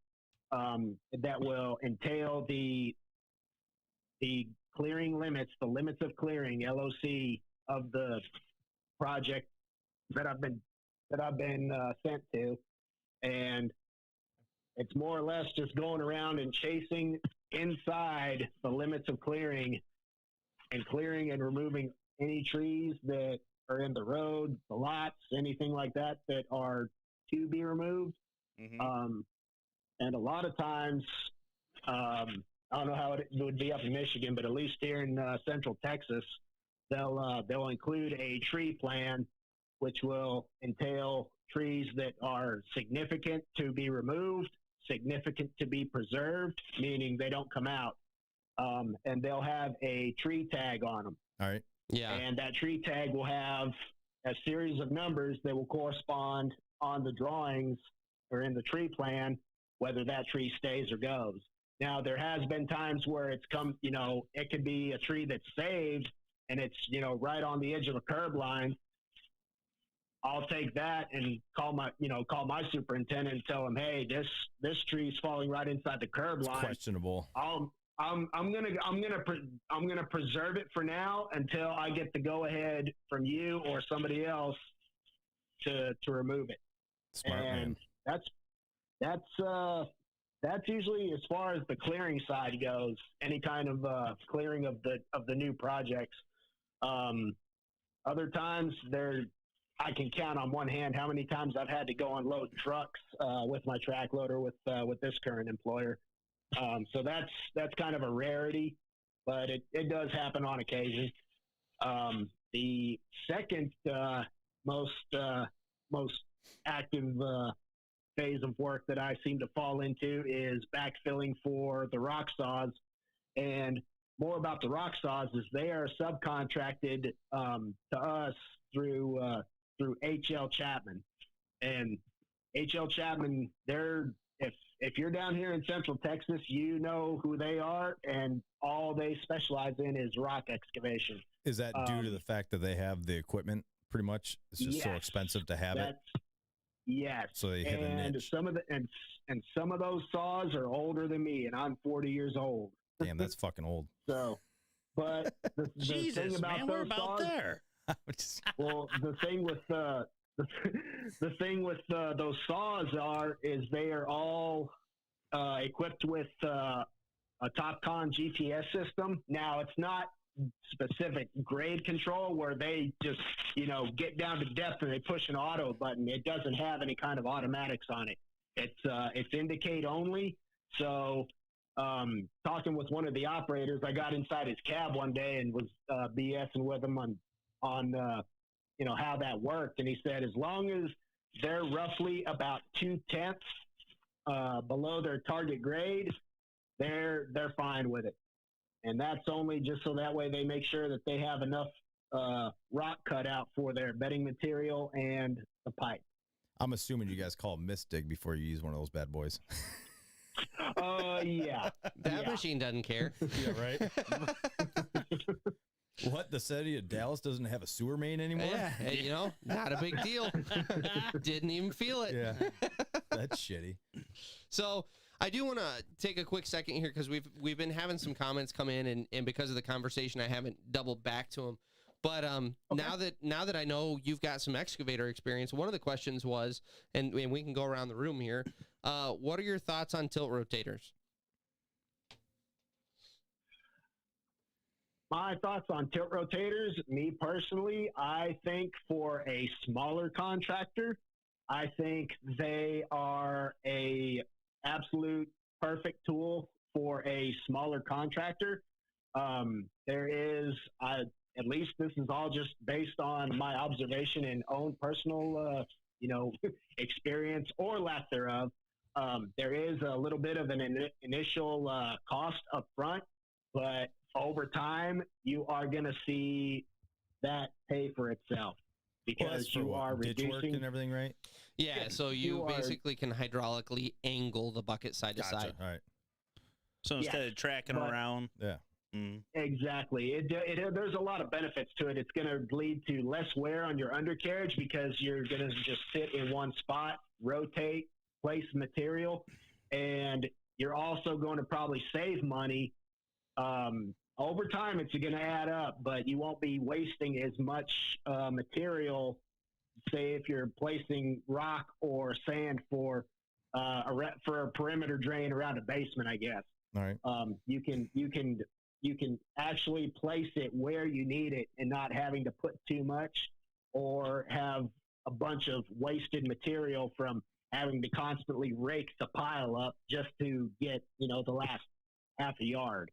that will entail the clearing limits, the limits of clearing, LOC, of the project that I've been sent to. And it's more or less just going around and chasing inside the limits of clearing and removing any trees that are in the road, the lots, anything like that that are to be removed. Mhm. And a lot of times, I don't know how it would be up in Michigan, but at least here in Central Texas, they'll include a tree plan, which will entail trees that are significant to be removed, significant to be preserved, meaning they don't come out, and they'll have a tree tag on them. All right. Yeah. And that tree tag will have a series of numbers that will correspond on the drawings or in the tree plan, whether that tree stays or goes. Now, there has been times where it's come, it could be a tree that's saved and it's, right on the edge of a curb line. I'll take that and call my superintendent and tell him, hey, this tree's falling right inside the curb line. Questionable. I'm gonna preserve it for now until I get the go ahead from you or somebody else to remove it. Smart And man. that's usually as far as the clearing side goes. Any kind of clearing of the new projects. Other times I can count on one hand how many times I've had to go unload trucks with my track loader with this current employer. So that's kind of a rarity, but it does happen on occasion. The second most active phase of work that I seem to fall into is backfilling for the rock saws. And more about the rock saws is they are subcontracted to us through HL Chapman. And HL Chapman, if you're down here in Central Texas, you know who they are, and all they specialize in is rock excavation. Is that due to the fact that they have the equipment? Pretty much, it's just so expensive to have it. Yes. So they hit a niche. Some of those saws are older than me, and I'm 40 years old. Damn, that's fucking old. So, but the Jesus, thing about man, those we're about saws, there. well, the thing with those saws is they are all equipped with a TopCon GPS system. Now, it's not specific grade control where they just get down to depth and they push an auto button. It doesn't have any kind of automatics on it. It's indicate only. So talking with one of the operators, I got inside his cab one day and was BSing with him on how that worked, and he said as long as they're roughly about 0.2 below their target grade, they're fine with it. And that's only just so that way they make sure that they have enough rock cut out for their bedding material and the pipe. I'm assuming you guys call Mistig before you use one of those bad boys. Yeah. That machine doesn't care. Yeah, right? What? The city of Dallas doesn't have a sewer main anymore? Yeah, not a big deal. Didn't even feel it. Yeah. That's shitty. So I do want to take a quick second here because we've been having some comments come in, and because of the conversation, I haven't doubled back to them. But okay. now that I know you've got some excavator experience, one of the questions was, and we can go around the room here, what are your thoughts on tilt rotators? My thoughts on tilt rotators, me personally, I think for a smaller contractor, I think they are a absolute perfect tool for a smaller contractor. There is, at least this is all just based on my observation and own personal, experience or lack thereof. There is a little bit of an initial cost up front, but over time, you are going to see that pay for itself because you are reducing ditch work and everything, right? Yeah, so you basically can hydraulically angle the bucket side to side. All right. So instead of tracking around. Yeah. Exactly. There's a lot of benefits to it. It's going to lead to less wear on your undercarriage because you're going to just sit in one spot, rotate, place material, and you're also going to probably save money. Over time, it's going to add up, but you won't be wasting as much material, say if you're placing rock or sand for a perimeter drain around a basement, I guess. All right. You can you can actually place it where you need it and not having to put too much or have a bunch of wasted material from having to constantly rake the pile up just to get, the last half a yard.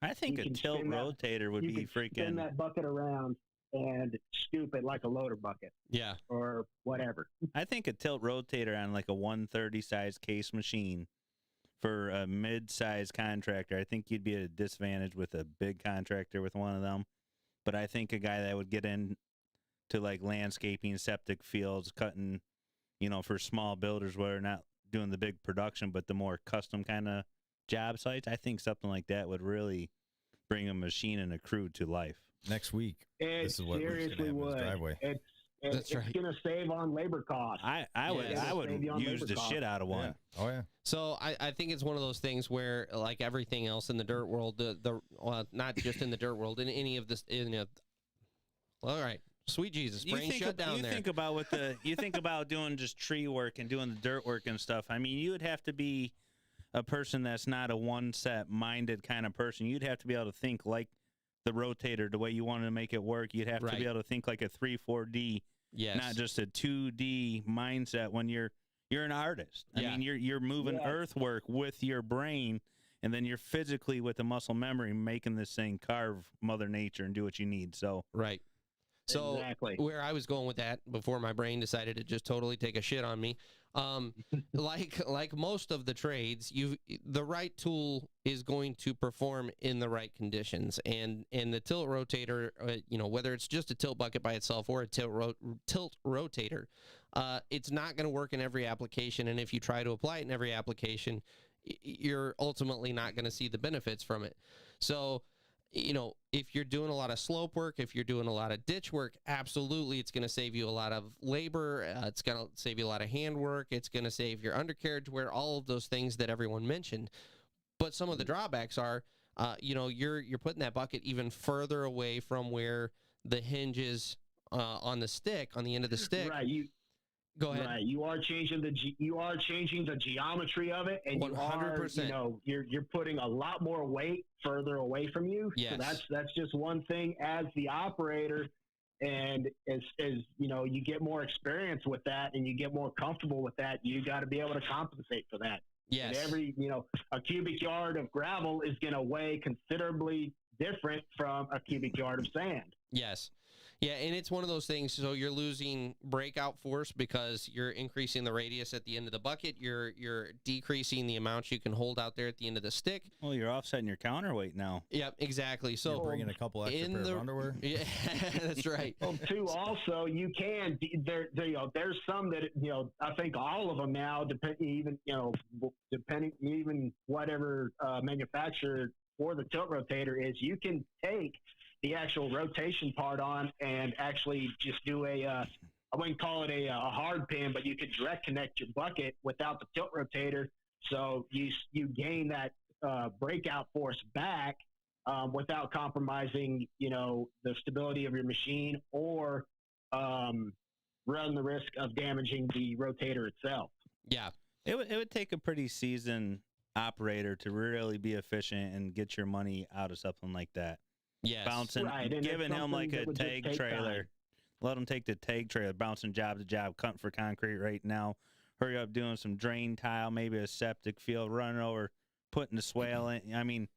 I think You a can tilt spin that- rotator would You be can spin freaking. that bucket around and scoop it like a loader bucket Yeah. or whatever. I think a tilt rotator on like a 130 size case machine for a mid-size contractor, I think you'd be at a disadvantage with a big contractor with one of them. But I think a guy that would get into like landscaping, septic fields, cutting, for small builders where they're not doing the big production, but the more custom kind of job sites, I think something like that would really bring a machine and a crew to life. Next week, It this is what we're just seriously gonna have in would. his driveway. It's right. going to save on labor costs. I would Yes. I would Save you on use labor the costs. shit out of one. Yeah. Oh yeah. So I think it's one of those things where, like everything else in the dirt world, not just in the dirt world, in any of this, all right, sweet Jesus, brain shut down there. Think about you think about doing just tree work and doing the dirt work and stuff. I mean, you would have to be a person that's not a one set minded kind of person. You'd have to be able to think like the rotator, the way you wanted to make it work. You'd have to Right. be able to think like a 3-4D, Yes. not just a 2D mindset when you're an artist. I Yeah. mean, you're moving Yeah. earthwork with your brain, and then you're physically with the muscle memory making this thing carve Mother Nature and do what you need. So Right. So Exactly. where I was going with that before my brain decided to just totally take a shit on me, like most of the trades, the right tool is going to perform in the right conditions, and the tilt rotator, whether it's just a tilt bucket by itself or a tilt rotator, it's not going to work in every application, and if you try to apply it in every application, you're ultimately not going to see the benefits from it. So, if you're doing a lot of slope work, if you're doing a lot of ditch work, absolutely, it's going to save you a lot of labor. It's going to save you a lot of handwork. It's going to save your undercarriage wear, all of those things that everyone mentioned. But some of the drawbacks are, you're putting that bucket even further away from where the hinge is on the end of the stick. Right. Go ahead. Right. You are changing the geometry of it, and 100%. you're putting a lot more weight further away from you. Yes. So that's just one thing as the operator, and as you get more experience with that and you get more comfortable with that, you got to be able to compensate for that. Yes. And every a cubic yard of gravel is going to weigh considerably different from a cubic yard of sand. Yes. Yeah, and it's one of those things, so you're losing breakout force because you're increasing the radius at the end of the bucket. You're decreasing the amount you can hold out there at the end of the stick. well, you're offsetting your counterweight now. Yep, exactly. So Bringing a couple extra in pair the of underwear. Yeah, that's right. Well, too, also you can there's some that I think all of them now depending even whatever manufacturer for the tilt rotator is, you can take the actual rotation part on and actually just do I wouldn't call it a hard pin, but you could direct connect your bucket without the tilt rotator, so you gain that breakout force back without compromising the stability of your machine or run the risk of damaging the rotator itself. Yeah. It would take a pretty seasoned operator to really be efficient and get your money out of something like that. Yes. Bouncing, Right, and it's giving him something like that a would just tag take trailer. time. Let him take the tag trailer, bouncing job to job, cutting for concrete right now. Hurry up, doing some drain tile, maybe a septic field, running over, putting the swale in. I mean,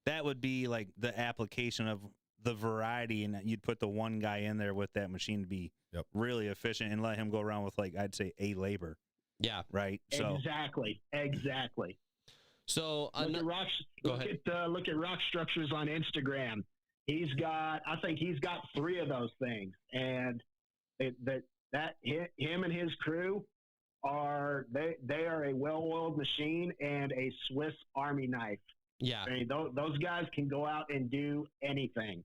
that would be like the application of the variety, and you'd put the one guy in there with that machine to be really efficient and let him go around with, like, I'd say a labor. Yeah. Right. So Exactly. So look at Rock Structures on Instagram. I think he's got 3 of those things, and him and his crew are a well-oiled machine and a Swiss Army knife. Yeah. I mean, those guys can go out and do anything.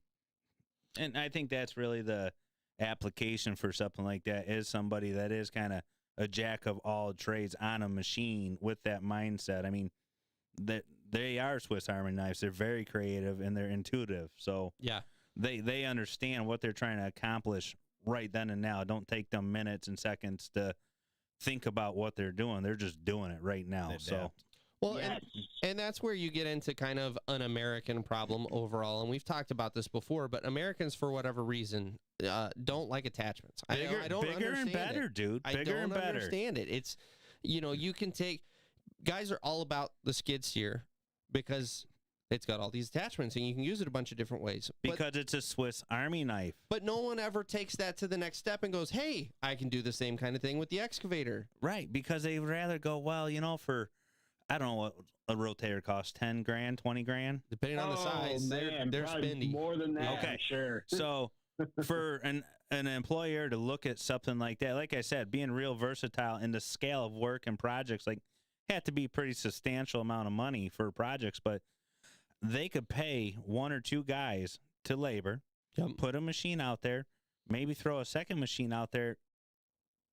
And I think that's really the application for something like that, is somebody that is kind of a jack of all trades on a machine with that mindset. I mean, that they are Swiss Army knives. They're very creative and they're intuitive. So Yeah. they understand what they're trying to accomplish right then and now. Don't take them minutes and seconds to think about what they're doing. They're just doing it right now. So Adapt. Well, Yes. and that's where you get into kind of an American problem overall. And we've talked about this before, but Americans, for whatever reason, don't like attachments. Bigger, I don't bigger and understand better, it. dude. I Bigger don't and better. understand it. It's, you can take, guys are all about the skid steer because it's got all these attachments and you can use it a bunch of different ways. Because it's a Swiss Army knife. But no one ever takes that to the next step and goes, hey, I can do the same kind of thing with the excavator. Right, because they would rather go, well, for, I don't know what a rotator costs, 10 grand, 20 grand? Depending on the size, man, they're probably spendy. more than that. Okay. I'm sure. So for an employer to look at something like that, like I said, being real versatile in the scale of work and projects, like, had to be pretty substantial amount of money for projects, but they could pay one or two guys to labor, put a machine out there, maybe throw a second machine out there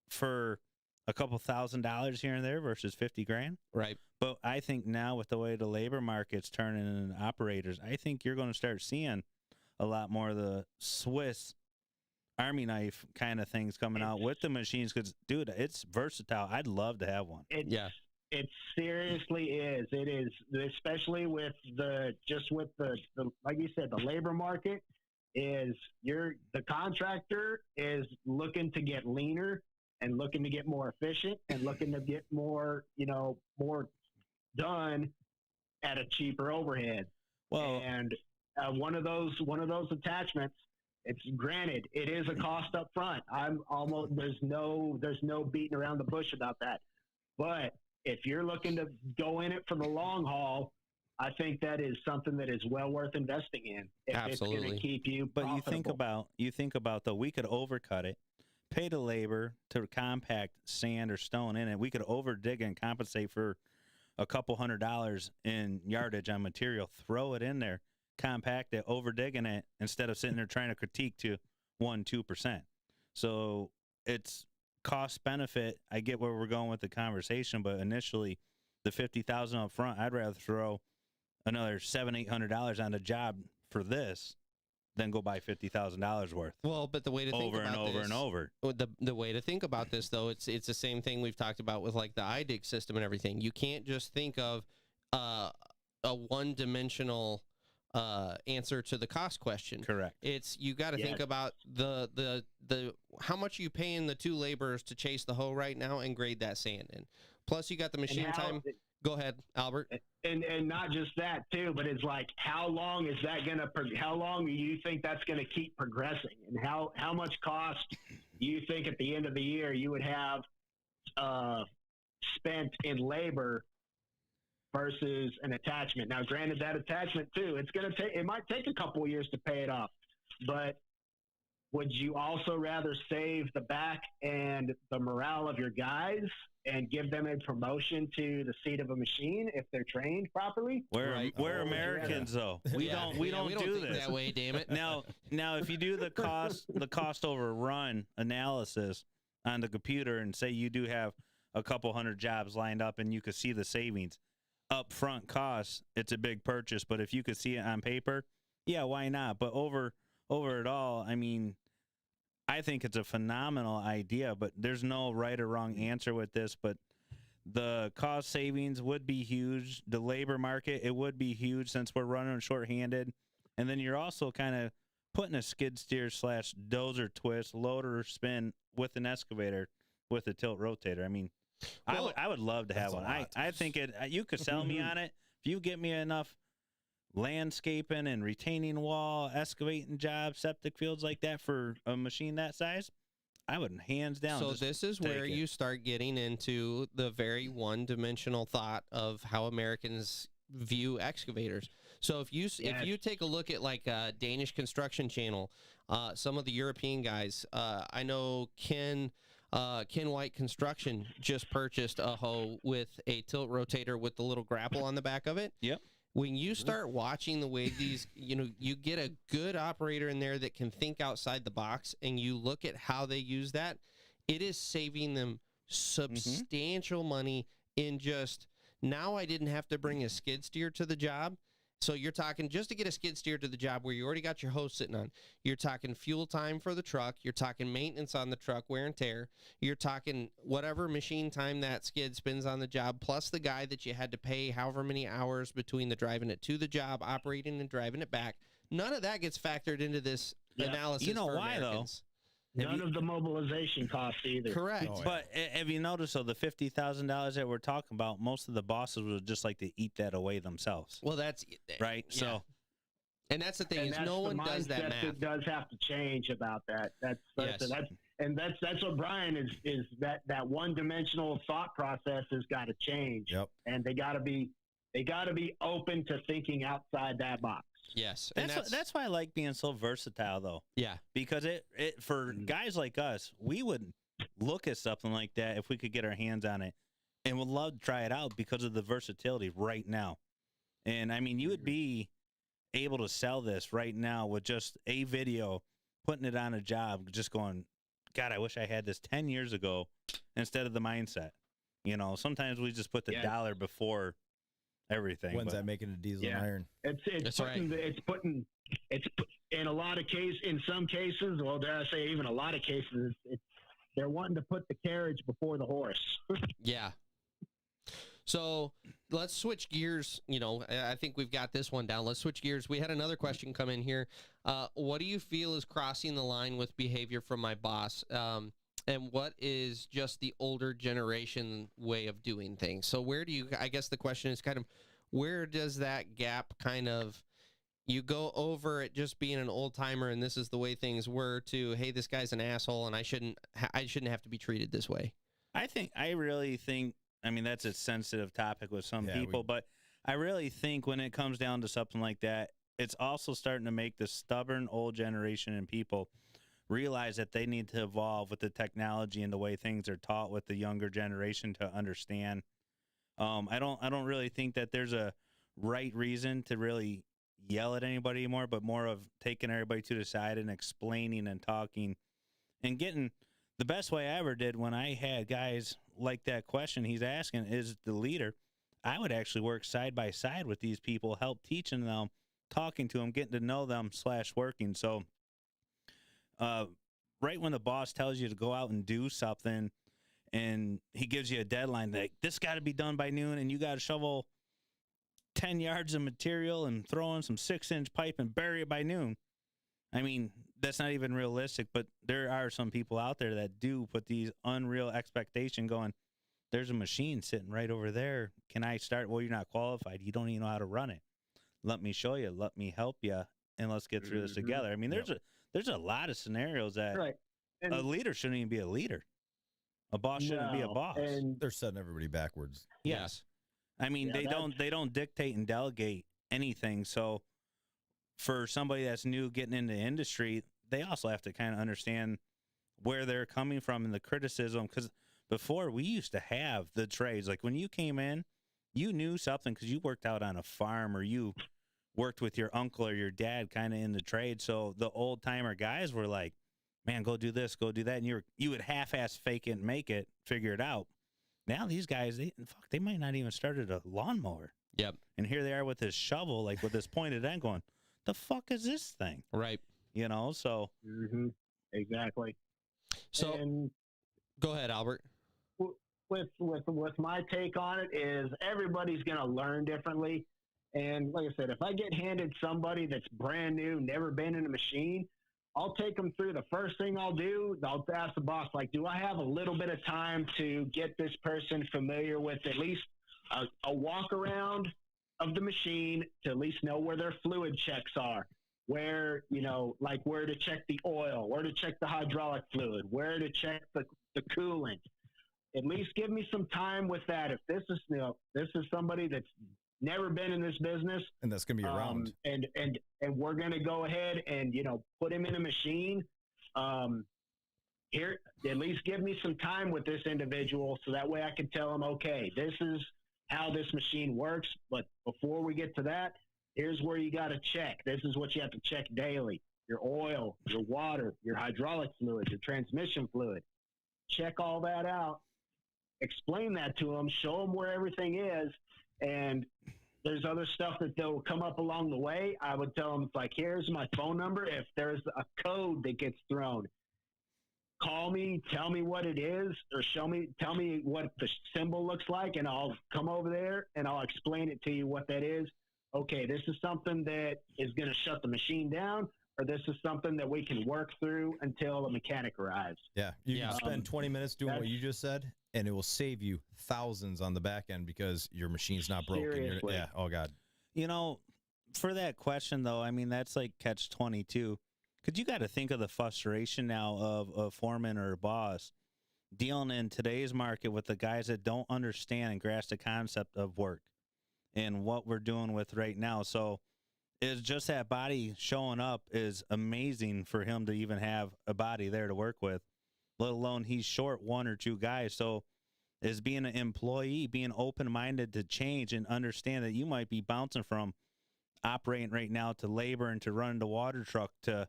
for a couple $1,000s here and there versus 50 grand. Right. But I think now with the way the labor market's turning and operators, I think you're going to start seeing a lot more of the Swiss Army knife kind of things coming out with the machines because, dude, it's versatile. I'd love to have one. It seriously is. It is, especially with the like you said, the labor market is the contractor is looking to get leaner and looking to get more efficient and looking to get more done at a cheaper overhead. Well, and one of those attachments, it's granted, it is a cost up front. There's no beating around the bush about that. But if you're looking to go in it for the long haul, I think that is something that is well worth investing in. If Absolutely. It's going to keep you but profitable. you think about though, we could overcut it, pay the labor to compact sand or stone in it. We could over dig and compensate for a couple $100 in yardage on material, throw it in there, compact it, over digging it instead of sitting there trying to critique to 1-2%. So it's cost benefit. I get where we're going with the conversation, but initially the $50,000 up front, I'd rather throw another $700-800 on a job for this than go buy $50,000 worth. Well, but the way to think over about and over this, and over. The way to think about this, though, it's the same thing we've talked about with like the iDig system and everything. You can't just think of a one-dimensional answer to the cost question. Correct. It's you got to think about the how much are you paying the two laborers to chase the hoe right now and grade that sand in. Plus, you got the machine time. Go ahead, Albert. And not just that too, but it's like how long is that how long do you think that's gonna keep progressing, and how much cost do you think at the end of the year you would have spent in labor versus an attachment? Now, granted, that attachment too, it might take a couple of years to pay it off, but would you also rather save the back and the morale of your guys and give them a promotion to the seat of a machine if they're trained properly? We're Americans though. We don't do think this that way, damn it. Now if you do the cost over run analysis on the computer and say you do have a couple hundred jobs lined up and you could see the savings, upfront costs, it's a big purchase, but if you could see it on paper, yeah, why not? But over it all, I mean, I think it's a phenomenal idea, but there's no right or wrong answer with this, but the cost savings would be huge. The labor market, it would be huge since we're running shorthanded. And then you're also kind of putting a skid steer / dozer twist, loader or spin with an excavator with a tilt rotator. I mean, I would love to have one. I think you could sell me on it. If you get me enough landscaping and retaining wall, excavating jobs, septic fields like that for a machine that size, I would hands down. So this is where you start getting into the very one-dimensional thought of how Americans view excavators. So if you take a look at like a Danish construction channel, some of the European guys, I know Ken White Construction just purchased a hoe with a tilt rotator with the little grapple on the back of it. Yep. When you start watching the way these, you get a good operator in there that can think outside the box, and you look at how they use that, it is saving them substantial money in just, now I didn't have to bring a skid steer to the job. So you're talking just to get a skid steer to the job where you already got your hose sitting on. You're talking fuel time for the truck. You're talking maintenance on the truck, wear and tear. You're talking whatever machine time that skid spends on the job, plus the guy that you had to pay however many hours between the driving it to the job, operating and driving it back. None of that gets factored into this analysis. You know for why, Americans. None of the mobilization costs either. Correct. Oh, yeah. But have you noticed, though, the $50,000 that we're talking about, most of the bosses would just like to eat that away themselves. Well, that's Right? Yeah. So, and that's the thing And is that's no the one does that mindset math. does have to change about that. That's what Brian is that one-dimensional thought process has got to change. Yep. And they got to be open to thinking outside that box. Yes. And that's why I like being so versatile, though. yeah. Because it for guys like us, we would look at something like that if we could get our hands on it, and would love to try it out because of the versatility right now. And I mean, you would be able to sell this right now with just a video, putting it on a job, just going, God, I wish I had this 10 years ago instead of the mindset. You know, sometimes we just put the dollar before everything. When's that making a diesel and iron? It's in a lot of cases, in some cases, well, dare I say, even a lot of cases, they're wanting to put the carriage before the horse. Yeah. So let's switch gears. You know, I think we've got this one down. Let's switch gears. We had another question come in here. What do you feel is crossing the line with behavior from my boss? And what is just the older generation way of doing things? So where do you, I guess the question is kind of, where does that gap kind of, you go over it just being an old timer and this is the way things were to, hey, this guy's an asshole and I shouldn't have to be treated this way. I really think, I mean, that's a sensitive topic with some people, but I really think when it comes down to something like that, it's also starting to make the stubborn old generation and people realize that they need to evolve with the technology and the way things are taught with the younger generation to understand. I don't really think that there's a right reason to really yell at anybody anymore, but more of taking everybody to the side and explaining and talking and getting the best way I ever did when I had guys like that question he's asking is the leader. I would actually work side by side with these people, help teaching them, talking to them, getting to know them / working. So right when the boss tells you to go out and do something and he gives you a deadline, like this got to be done by noon and you got to shovel 10 yards of material and throw in some 6-inch pipe and bury it by noon. I mean, that's not even realistic, but there are some people out there that do put these unreal expectations going, there's a machine sitting right over there. Can I start? Well, you're not qualified. You don't even know how to run it. Let me show you. Let me help you. And let's get through this together. I mean, there's a lot of scenarios that a leader shouldn't even be a leader. A boss shouldn't be a boss. And They're setting everybody backwards. Yes. I mean, they don't dictate and delegate anything. So for somebody that's new getting into industry, they also have to kind of understand where they're coming from and the criticism. Because before, we used to have the trades. Like when you came in, you knew something because you worked out on a farm or you worked with your uncle or your dad kind of in the trade. So the old timer guys were like, man, go do this, go do that. And you would half-ass fake it and make it, figure it out. Now these guys, they might not even started a lawnmower. Yep. And here they are with this shovel, like with this pointed end going, the fuck is this thing? Right. You know, so. Exactly. So And go ahead, Albert. with my take on it is everybody's going to learn differently. And like I said, if I get handed somebody that's brand new, never been in a machine, I'll take them through. The first thing I'll do, I'll ask the boss, like, do I have a little bit of time to get this person familiar with at least a walk around of the machine to at least know where their fluid checks are, where, you know, like where to check the oil, where to check the hydraulic fluid, where to check the coolant. At least give me some time with that. If this is, you know, this is somebody that's never been in this business, and that's going to be around, and we're going to go ahead and, you know, put him in a machine. Here, at least give me some time with this individual, so that way I can tell him, okay, this is how this machine works. But before we get to that, here's where you got to check. This is what you have to check daily: your oil, your water, your hydraulic fluid, your transmission fluid. Check all that out. Explain that to them. Show them where everything is. And there's other stuff that they'll come up along the way. I would tell them, it's like, here's my phone number. If there's a code that gets thrown, call me, tell me what it is, or tell me what the symbol looks like, and I'll come over there and I'll explain it to you what that is. Okay, this is something that is going to shut the machine down, or this is something that we can work through until a mechanic arrives. Yeah, you can spend 20 minutes doing what you just said, and it will save you thousands on the back end because your machine's not broken. Seriously. Yeah, oh God. You know, for that question, though, I mean, that's like catch-22. Because you got to think of the frustration now of a foreman or a boss dealing in today's market with the guys that don't understand and grasp the concept of work and what we're doing with right now. So it's just that body showing up is amazing for him to even have a body there to work with, let alone he's short one or two guys. So is being an employee, being open-minded to change and understand that you might be bouncing from operating right now to labor and to running the water truck to,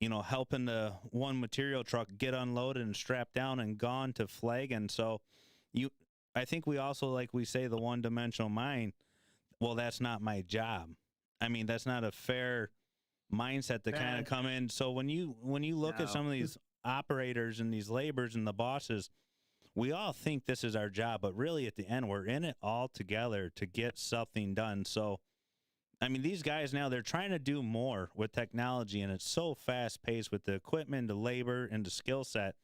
you know, helping the one material truck get unloaded and strapped down and gone to flagging. So I think we also, like we say, the one-dimensional mind, well, that's not my job. I mean, that's not a fair mindset to kind of come in. So when you look at some of these operators and these laborers and the bosses, we all think this is our job, but really at the end, we're in it all together to get something done. So, I mean, these guys now, they're trying to do more with technology, and it's so fast-paced with the equipment, the labor, and the skill set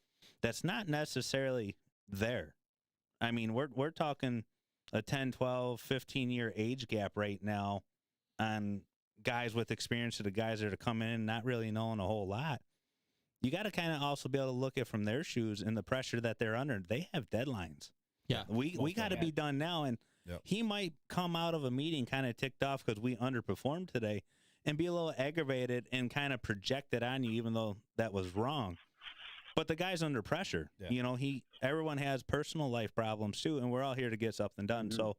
that's not necessarily there. I mean, we're talking a 10, 12, 15-year age gap right now on guys with experience to the guys that are coming in not really knowing a whole lot. You got to kind of also be able to look at from their shoes and the pressure that they're under. They have deadlines. Yeah. We got to be done now, and he might come out of a meeting kind of ticked off because we underperformed today and be a little aggravated and kind of project it on you, even though that was wrong. But the guy's under pressure. Yeah. You know, everyone has personal life problems too, and we're all here to get something done. Mm-hmm. So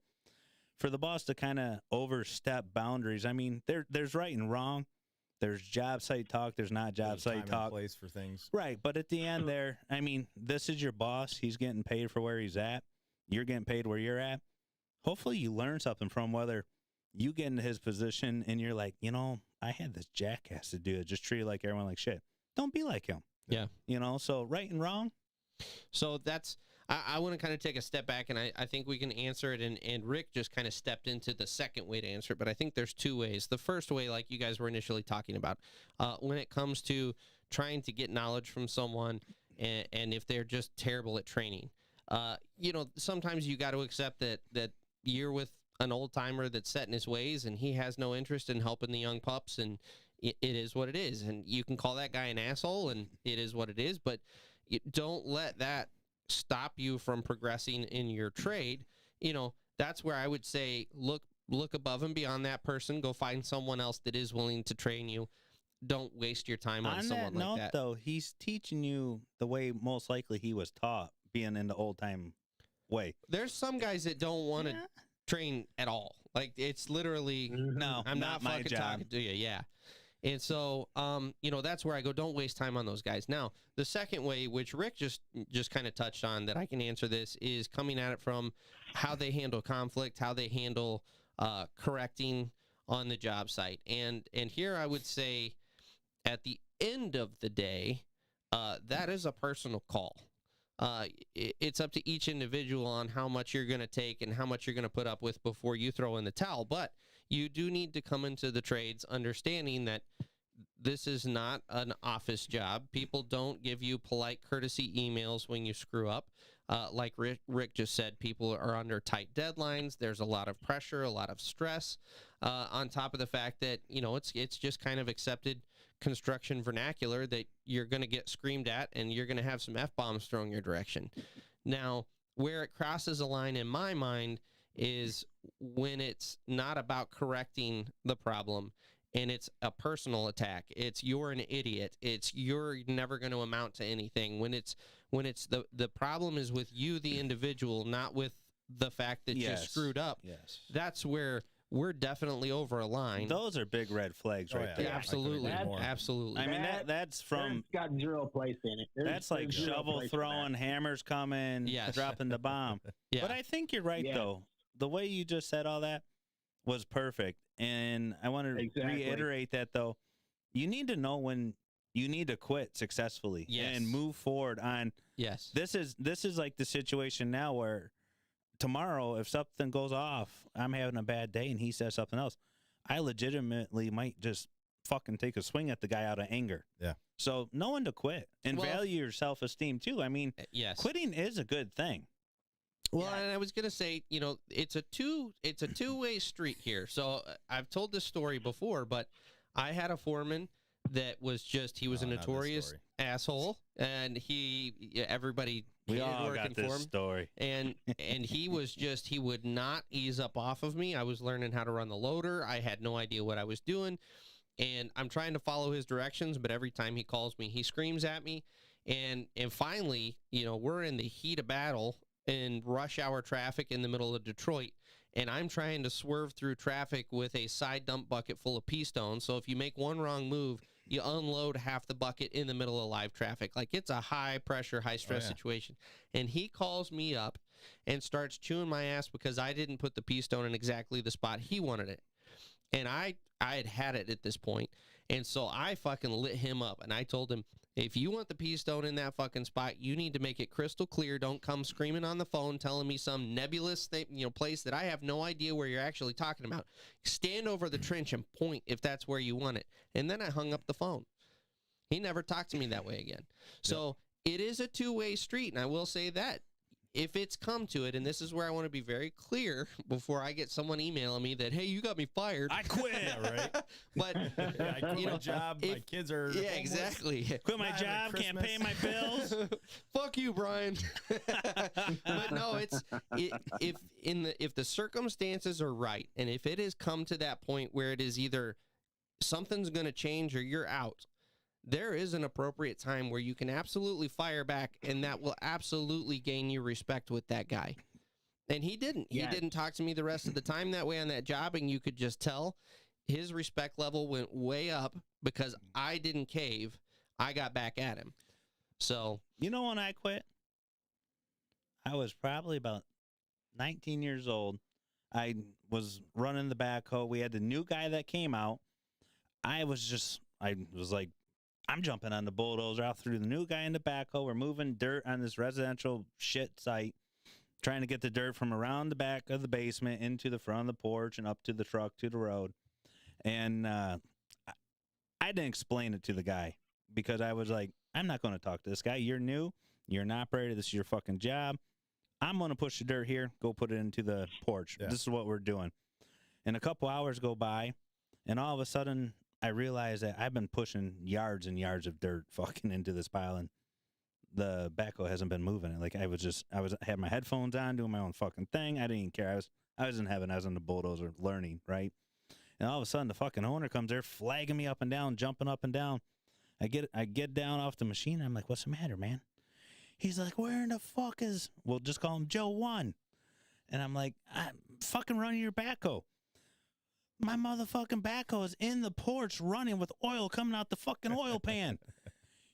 for the boss to kind of overstep boundaries, I mean, there's right and wrong. There's job site talk. There's not job site talk. Place for things. Right. But at the end there, I mean, this is your boss. He's getting paid for where he's at. You're getting paid where you're at. Hopefully you learn something from whether you get into his position and you're like, you know, I had this jackass to do it. Just treat it like everyone like shit. Don't be like him. Yeah. You know, so right and wrong. So that's, I want to kind of take a step back, and I think we can answer it. And Rick just kind of stepped into the second way to answer it, but I think there's two ways. The first way, like you guys were initially talking about, when it comes to trying to get knowledge from someone, and if they're just terrible at training, you know, sometimes you got to accept that you're with an old timer that's set in his ways, and he has no interest in helping the young pups, and it is what it is. And you can call that guy an asshole, and it is what it is, but don't let that stop you from progressing in your trade. You know, that's where I would say look above and beyond that person. Go find someone else that is willing to train you. Don't waste your time on someone like that. On that note, though, he's teaching you the way most likely he was taught, being in the old time way. There's some guys that don't want to train at all. Like, it's literally, no, I'm not my fucking job. talking to you. Yeah. And so, you know, that's where I go, don't waste time on those guys. Now, the second way, which Rick just kind of touched on, that I can answer this, is coming at it from how they handle conflict, how they handle correcting on the job site. And here I would say, at the end of the day, that is a personal call. It's up to each individual on how much you're going to take and how much you're going to put up with before you throw in the towel. But you do need to come into the trades understanding that this is not an office job. People don't give you polite courtesy emails when you screw up. Like Rick just said, people are under tight deadlines. There's a lot of pressure, a lot of stress, on top of the fact that, you know, it's just kind of accepted construction vernacular that you're going to get screamed at and you're going to have some F-bombs thrown your direction. Now, where it crosses a line in my mind is when it's not about correcting the problem and it's a personal attack. It's you're an idiot. It's you're never going to amount to anything. When it's the problem is with you, the individual, not with the fact that you screwed up. Yes. That's where we're definitely over a line. Those are big red flags right there. Yeah, absolutely. Absolutely. I mean, that's from... got zero place in it. That's like shovel throwing, hammers coming, dropping the bomb. Yeah. But I think you're right, though. The way you just said all that, was perfect. And I want to Exactly. reiterate that, though. You need to know when you need to quit successfully and move forward on. Yes. This is like the situation now where tomorrow, if something goes off, I'm having a bad day and he says something else, I legitimately might just fucking take a swing at the guy out of anger. Yeah. So know when to quit and value your self-esteem too. I mean, yes, quitting is a good thing. Well, and I was gonna say, you know, it's a two-way street here. So I've told this story before, but I had a foreman that was he was a notorious asshole, and everybody We hated all working got this for him. story. And he was he would not ease up off of me. I was learning how to run the loader. I had no idea what I was doing, and I'm trying to follow his directions, but every time he calls me, he screams at me, and finally, you know, we're in the heat of battle in rush hour traffic in the middle of Detroit, and I'm trying to swerve through traffic with a side dump bucket full of pea stones. So if you make one wrong move, you unload half the bucket in the middle of live traffic. Like, it's a high pressure, high stress situation. And he calls me up and starts chewing my ass because I didn't put the pea stone in exactly the spot he wanted it. And I had it at this point. And so I fucking lit him up, and I told him, if you want the pea stone in that fucking spot, you need to make it crystal clear. Don't come screaming on the phone telling me some nebulous thing, place that I have no idea where you're actually talking about. Stand over the trench and point if that's where you want it. And then I hung up the phone. He never talked to me that way again. So it is a two-way street, and I will say that. If it's come to it, and this is where I want to be very clear before I get someone emailing me that, hey, you got me fired. I quit. Right? But I quit my job. My kids are yeah, exactly. Quit my job. Can't pay my bills. Fuck you, Brian. But no, if the circumstances are right, and if it has come to that point where it is either something's going to change or you're out, there is an appropriate time where you can absolutely fire back, and that will absolutely gain you respect with that guy. And he didn't. He didn't talk to me the rest of the time that way on that job, and you could just tell his respect level went way up because I didn't cave. I got back at him. So, you know when I quit? I was probably about 19 years old. I was running the backhoe. We had the new guy that came out. I was like, I'm jumping on the bulldozer out through the new guy in the backhoe. We're moving dirt on this residential shit site, trying to get the dirt from around the back of the basement into the front of the porch and up to the truck to the road. And I didn't explain it to the guy because I was like, I'm not going to talk to this guy. You're new. You're an operator. This is your fucking job. I'm going to push the dirt here. Go put it into the porch. Yeah. This is what we're doing. And a couple hours go by, and all of a sudden, I realized that I've been pushing yards and yards of dirt fucking into this pile, and the backhoe hasn't been moving it. Like I had my headphones on doing my own fucking thing. I didn't even care. I was in heaven. I was on the bulldozer learning, right? And all of a sudden the fucking owner comes there flagging me up and down, jumping up and down. I get down off the machine. I'm like, what's the matter, man? He's like, where in the fuck is, we'll just call him Joe 1. And I'm like, I'm fucking running your backhoe. My motherfucking backhoe is in the porch running with oil coming out the fucking oil pan.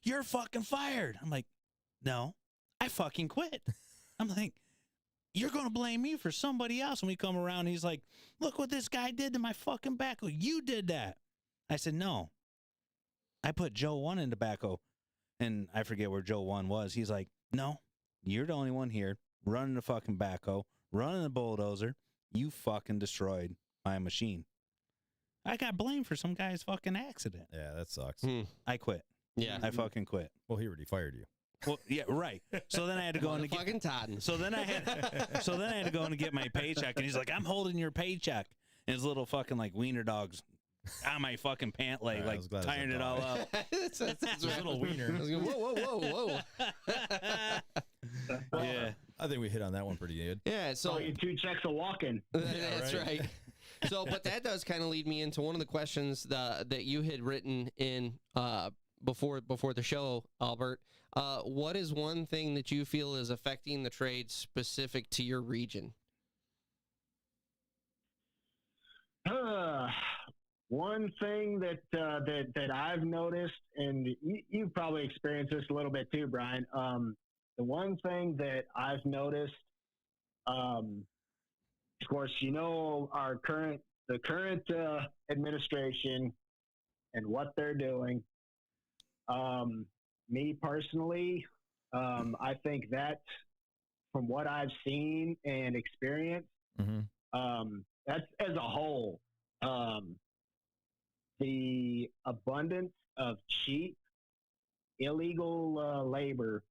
You're fucking fired. I'm like, no, I fucking quit. I'm like, you're going to blame me for somebody else. When we come around, he's like, look what this guy did to my fucking backhoe. You did that. I said, no, I put Joe 1 in the backhoe. And I forget where Joe 1 was. He's like, no, you're the only one here running the fucking backhoe, running the bulldozer. You fucking destroyed my machine. I got blamed for some guy's fucking accident. Yeah, that sucks. I quit. Yeah. I fucking quit. Well, he already fired you. Well, yeah, right. So then I had to go in and get fucking Todd. So then I had to go in and get my paycheck, and he's like, I'm holding your paycheck. And his little fucking like wiener dogs on my fucking pant leg, like tying it all up. That's a little wiener. Whoa. Well, yeah. I think we hit on that one pretty good. Yeah, so you 2 checks of walking. That's right. So, but that does kind of lead me into one of the questions that you had written in before the show, Albert. What is one thing that you feel is affecting the trade specific to your region? One thing that I've noticed, and you've probably experienced this a little bit too, Brian. The one thing that I've noticed, of course, our current the current administration and what they're doing, me personally, I think that from what I've seen and experienced, that's as a whole, the abundance of cheap, illegal labor.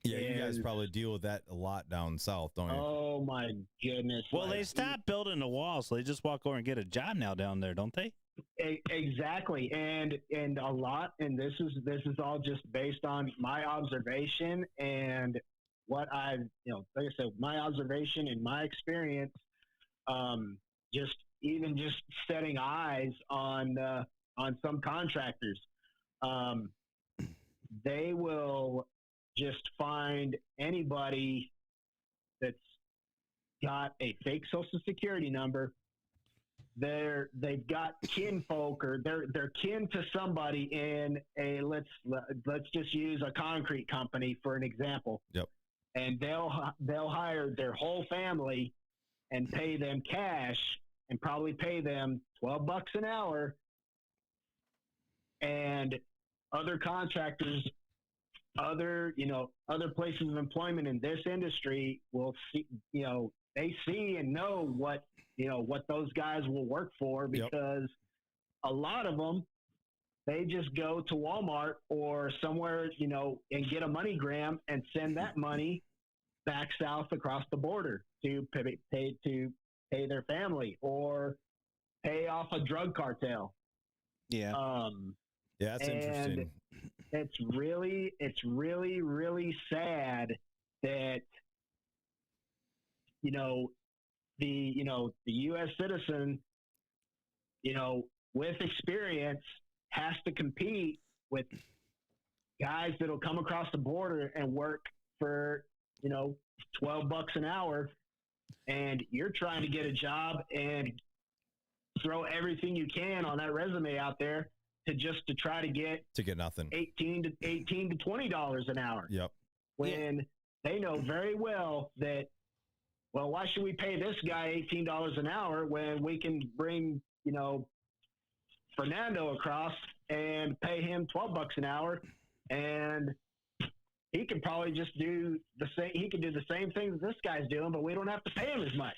Yeah, you guys probably deal with that a lot down south, don't you? Oh my goodness! Well, they stopped building the walls, so they just walk over and get a job now down there, don't they? Exactly, and a lot, and this is all just based on my observation and what I've, like I said, my observation and my experience. Just setting eyes on some contractors, they will just find anybody that's got a fake social security number. They've got kinfolk, or they're kin to somebody in a let's just use a concrete company for an example. Yep. And they'll hire their whole family and pay them cash, and probably pay them $12 an hour. And other contractors, other places of employment in this industry will see, they see and know what those guys will work for, because a lot of them, they just go to Walmart or somewhere, and get a MoneyGram and send that money back south across the border to pay their family or pay off a drug cartel. Yeah. Yeah, that's interesting. It's really, really sad that, the U.S. citizen, with experience, has to compete with guys that'll come across the border and work for, $12 an hour, and you're trying to get a job and throw everything you can on that resume out there to try to get nothing. $18 to $20 an hour. Yep. When they know very well that, well, why should we pay this guy $18 an hour when we can bring, Fernando across and pay him $12 an hour, and he could probably just do the same. He could do the same things this guy's doing, but we don't have to pay him as much,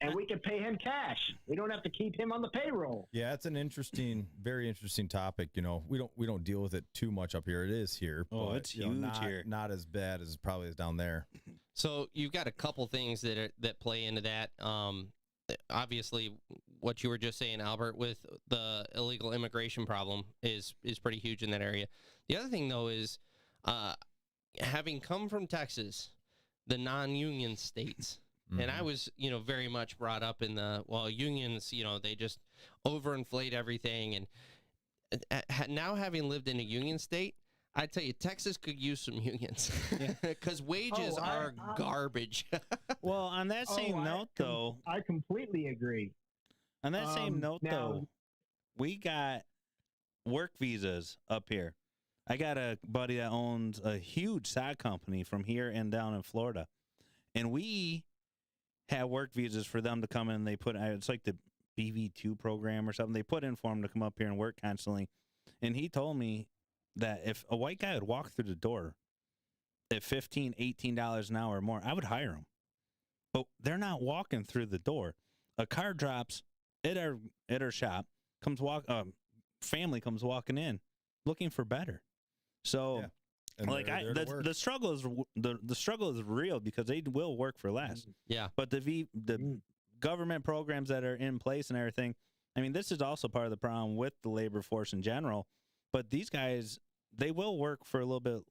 and we can pay him cash. We don't have to keep him on the payroll. Yeah, it's an interesting, very interesting topic. We don't deal with it too much up here. It is here. Oh, but, it's huge here. Not as bad as probably is down there. So you've got a couple things that play into that. Obviously, what you were just saying, Albert, with the illegal immigration problem is pretty huge in that area. The other thing, though, is having come from Texas, the non-union states, and I was, very much brought up in unions, they just overinflate everything. And now having lived in a union state, I tell you, Texas could use some unions because wages are garbage. Well, on that same note, though, I completely agree. On that same note, though, we got work visas up here. I got a buddy that owns a huge side company from here and down in Florida, and we have work visas for them to come in. They put it's like the BV2 program or something. They put in for them to come up here and work constantly, and he told me that if a white guy would walk through the door at $15, $18 an hour or more, I would hire him. But they're not walking through the door. A car drops at our shop, family comes walking in looking for better. So the struggle is real because they will work for less. Yeah. But the government programs that are in place and everything, I mean, this is also part of the problem with the labor force in general. But these guys, they will work for a little bit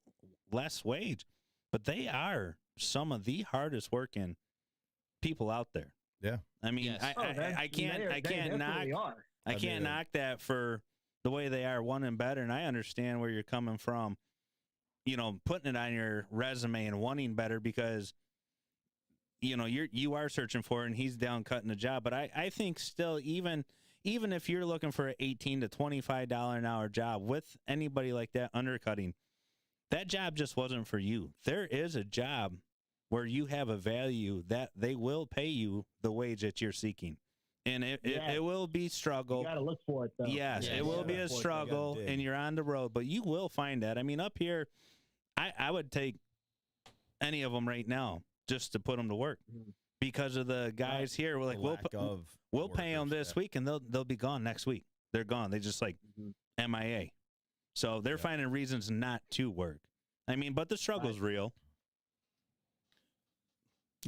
less wage, but they are some of the hardest working people out there. Yeah. I mean, yes. I can't knock that for the way they are wanting better. And I understand where you're coming from, putting it on your resume and wanting better because, you are searching for it and he's down cutting a job. But I think still, even if you're looking for an $18 to $25 an hour job with anybody like that undercutting, that job just wasn't for you. There is a job where you have a value that they will pay you the wage that you're seeking. And it Yes. will be struggle. You got to look for it, though. Yes, Yeah, it you will gotta be a look for it, you gotta struggle, dig. and you're on the road, but you will find that. I mean, up here, I would take any of them right now just to put them to work Mhm. because of the guys here. We're like, The we'll lack of we'll pay them workers, this yeah. week, and they'll be gone next week. They're gone. They just like Mhm. MIA. So they're Yep. finding reasons not to work. I mean, but the struggle's real.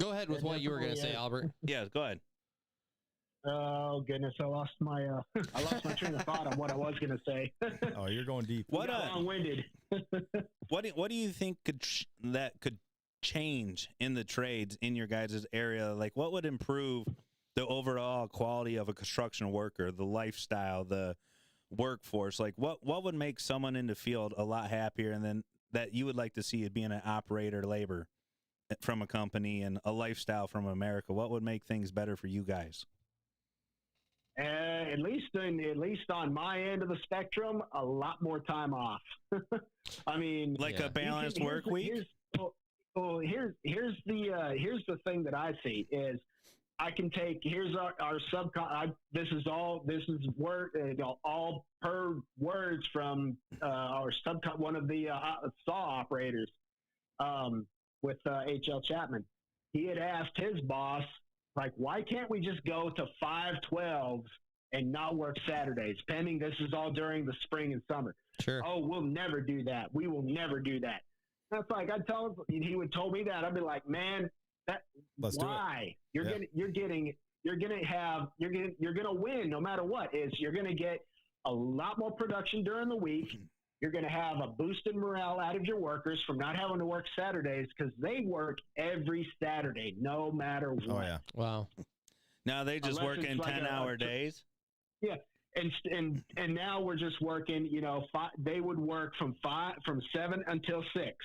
Go ahead with It what you were going to definitely say, is. Albert. Yeah, go ahead. Oh goodness, I lost my train of thought on what I was going to say. Oh, you're going deep. What long-winded. what do you think could change in the trades in your guys' area? Like, what would improve the overall quality of a construction worker, the lifestyle, the workforce? Like, what would make someone in the field a lot happier, and then that you would like to see it being an operator labor from a company and a lifestyle from America? What would make things better for you guys? At least on my end of the spectrum, a lot more time off. I mean, Like Yeah. a balanced work week? Here's the thing that I see is I can take here's our subcon. This is word all per words from our subcon, one of the saw operators with H.L. Chapman. He had asked his boss, like, why can't we just go to 5/12s and not work Saturdays? Pending this is all during the spring and summer. Sure. Oh, we'll never do that. We will never do that. That's like I'd tell him. He would told me that. I'd be like, man, Let's do it. why? Yeah. You're gonna win no matter what. You're gonna get a lot more production during the week. You're going to have a boost in morale out of your workers from not having to work Saturdays because they work every Saturday, no matter what. Oh yeah. Wow. Now they just Unless work in it's like 10-hour days? Yeah, and now we're just working. They would work from 7 until 6.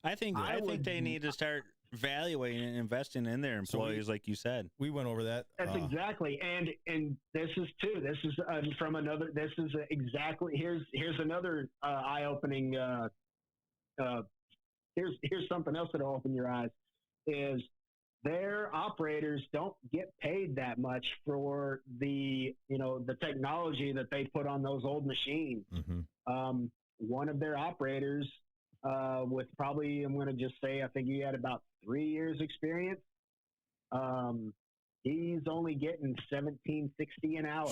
I think they need to start evaluating and investing in their employees, like you said. We went over that. That's exactly, and this is from another. This is exactly here's another eye-opening. Here's something else that'll open your eyes. Is their operators don't get paid that much for the technology that they put on those old machines. Mm-hmm. One of their operators, with probably, I'm going to just say, I think he had about 3 years experience. He's only getting $17.60 an hour.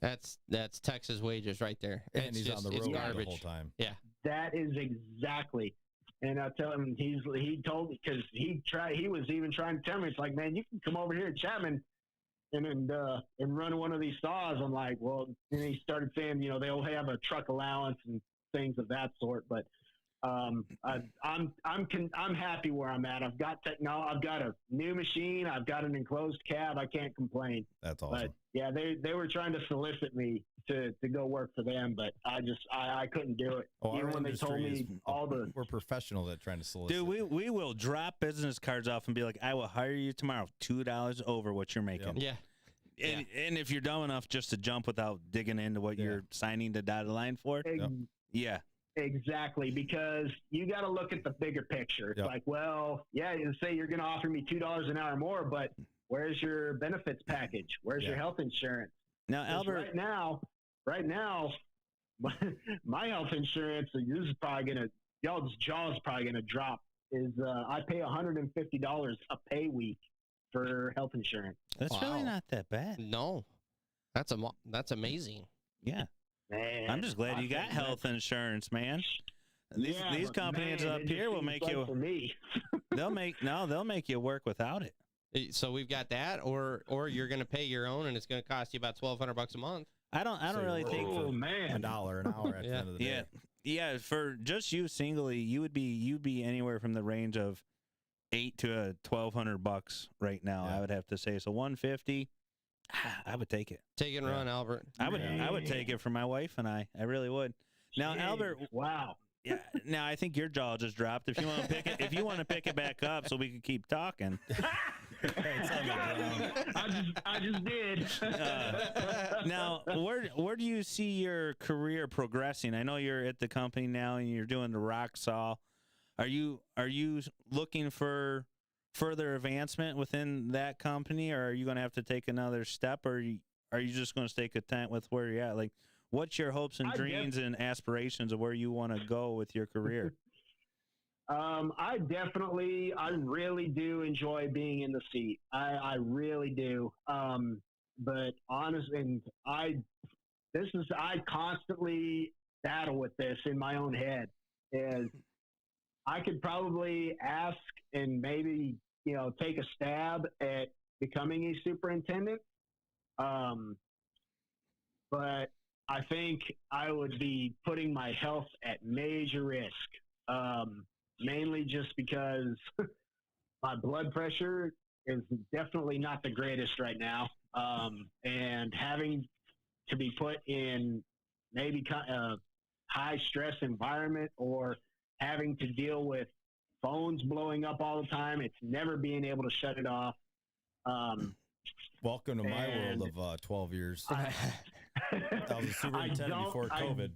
That's Texas wages right there. And It's he's just, on the it's road garbage. the whole time. Yeah. That is exactly. And I tell him, he told me, because he was even trying to tell me, it's like, man, you can come over here to Chapman and run one of these saws. I'm like, well, and he started saying, they'll have a truck allowance and things of that sort. But I'm happy where I'm at. I've got I've got a new machine. I've got an enclosed cab. I can't complain. That's awesome. But yeah, they were trying to solicit me to go work for them, but I couldn't do it. Oh, Even our when they told industry me is- all the We're professional at trying to solicit. Dude, we will drop business cards off and be like, I will hire you tomorrow, $2 over what you're making. Yeah. And if you're dumb enough just to jump without digging into what you're signing the dotted line for, yeah. Exactly, because you got to look at the bigger picture. It's like, well, yeah, you say you're going to offer me $2 an hour more, but where's your benefits package? Where's your health insurance? Now, 'Cause Albert, right now, my health insurance, this is probably going to, y'all's jaw is probably going to drop, is I pay $150 a pay week for health insurance. that's really Wow. not that bad. No. That's amazing. Yeah. Man, I'm just glad you got health insurance, man. These but companies man, up it just here will seems make like you for me. they'll make you work without it. So we've got that, or you're going to pay your own, and it's going to cost you about $1,200 a month. I don't really think Oh $1 man, an hour at the end of the day. Yeah, for just you singly, you'd be anywhere from the range of $800 to $1,200 right now. Yeah. I would have to say. So 150, I would take it. Take it and run, Albert. I would take it for my wife and I really would. Now, Jeez, Albert, wow. yeah. Now I think your jaw just dropped. If you want to pick it, pick it back up so we can keep talking. It's on the ground. I just did. Now, where do you see your career progressing? I know you're at the company now and you're doing the rock saw. Are you looking for further advancement within that company, or are you going to have to take another step, or are you just going to stay content with where you're at? Like, what's your hopes and dreams and aspirations of where you want to go with your career? I really do enjoy being in the seat. I really do. But honestly, I constantly battle with this in my own head. Is I could probably ask and maybe, take a stab at becoming a superintendent. But I think I would be putting my health at major risk. Mainly just because my blood pressure is definitely not the greatest right now. And having to be put in maybe a high stress environment, or having to deal with phones blowing up all the time, it's never being able to shut it off. Welcome to my world of 12 years. I was a superintendent before COVID.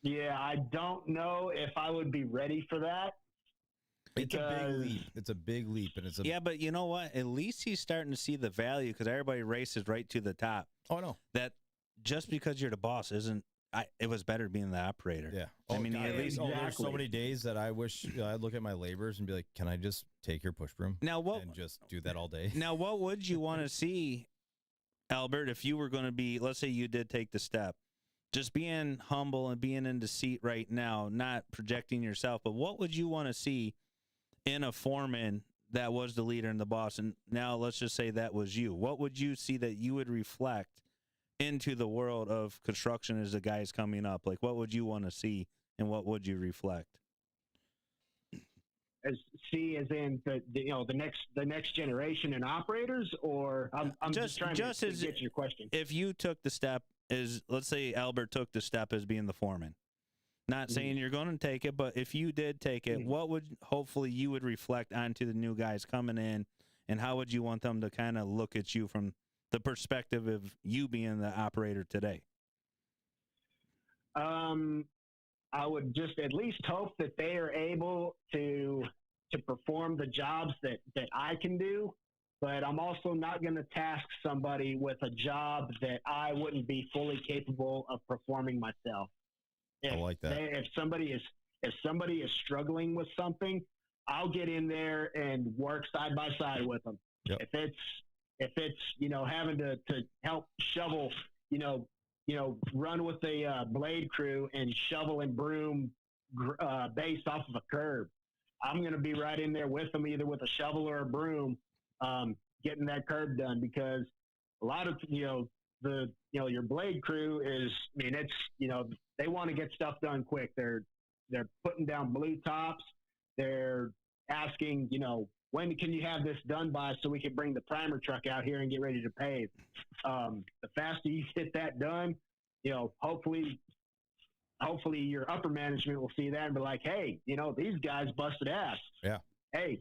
I don't know if I would be ready for that. It's a big leap. It's a big leap, and it's yeah, but you know what? At least he's starting to see the value, because everybody races right to the top. Oh no, that just because you're the boss isn't. It was better being the operator. Yeah, I mean, at least there's so many days that I wish I'd look at my laborers and be like, "Can I just take your push broom now? And just do that all day?" Now, what would you want to see, Albert, if you were going to be? Let's say you did take the step. Just being humble and being in the seat right now, not projecting yourself, but what would you want to see in a foreman that was the leader and the boss? And now let's just say that was you. What would you see that you would reflect into the world of construction as the guys coming up? Like, what would you want to see, and what would you reflect? As in the next generation in operators, or I'm just trying to get to your question. If you took the step, let's say Albert took the step as being the foreman, not saying you're going to take it, but if you did take it, what would hopefully you would reflect onto the new guys coming in, and how would you want them to kind of look at you from the perspective of you being the operator today? I would just at least hope that they are able to perform the jobs that I can do, but I'm also not going to task somebody with a job that I wouldn't be fully capable of performing myself. I like that. If somebody is struggling with something, I'll get in there and work side by side with them. Yep. If it's having to help shovel, run with a blade crew and shovel and broom base off of a curb, I'm going to be right in there with them, either with a shovel or a broom, getting that curb done, because a lot of your blade crew is, they want to get stuff done quick. They're putting down blue tops. They're asking, when can you have this done by, so we can bring the primer truck out here and get ready to pave? The faster you get that done, hopefully your upper management will see that and be like, hey, these guys busted ass. Yeah. Hey,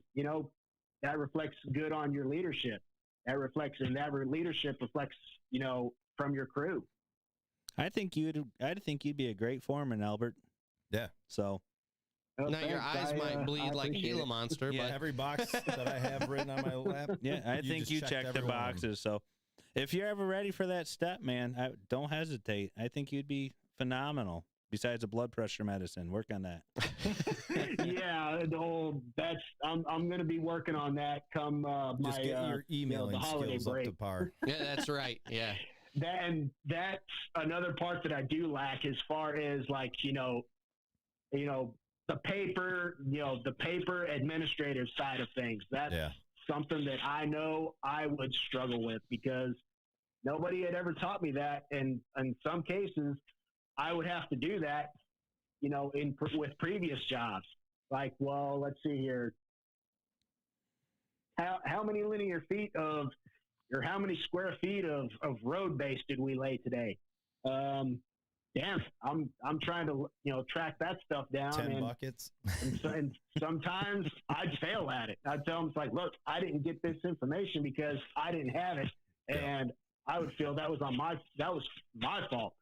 that reflects good on your leadership. Leadership reflects, from your crew. I think you'd be a great foreman, Albert. Yeah. So. Well, now your eyes might bleed like a Gila monster, but every box that I have written on my lap. Yeah, I think you checked the boxes. So if you're ever ready for that step, man, don't hesitate. I think you'd be phenomenal. Besides the blood pressure medicine, work on that. Yeah, I'm going to be working on that come just get your emailing the holiday skills break. up to par. Yeah, that's right. Yeah. That's another part that I do lack, as far as the paper administrative side of things. That's something that I know I would struggle with, because nobody had ever taught me that. And in some cases, I would have to do that, with previous jobs. Like, well, let's see here. How many linear feet or how many square feet of road base did we lay today? Damn, I'm trying to track that stuff down. 10 buckets. and sometimes I'd fail at it. I'd tell them, it's like, look, I didn't get this information because I didn't have it, and I would feel that was my fault.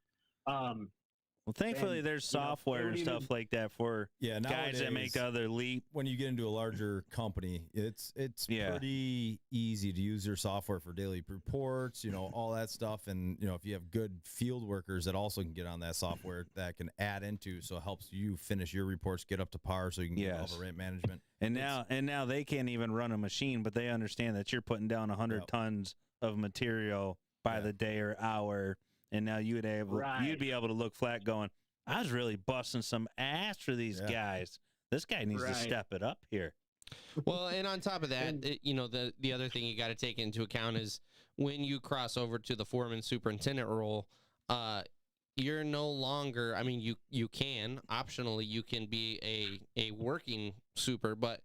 Well, thankfully, there's software and stuff like that for guys that make the other leap. When you get into a larger company, it's pretty easy to use your software for daily reports, all that stuff. And, if you have good field workers that also can get on that software that can add into, so it helps you finish your reports, get up to par so you can get all the rent management. And now they can't even run a machine, but they understand that you're putting down 100 tons of material by the day or hour. And now you'd be able to look flat going, I was really busting some ass for these guys. This guy needs to step it up here. Well, and on top of that, the other thing you got to take into account is when you cross over to the foreman superintendent role, you're no longer, I mean, you can, optionally, you can be a working super, but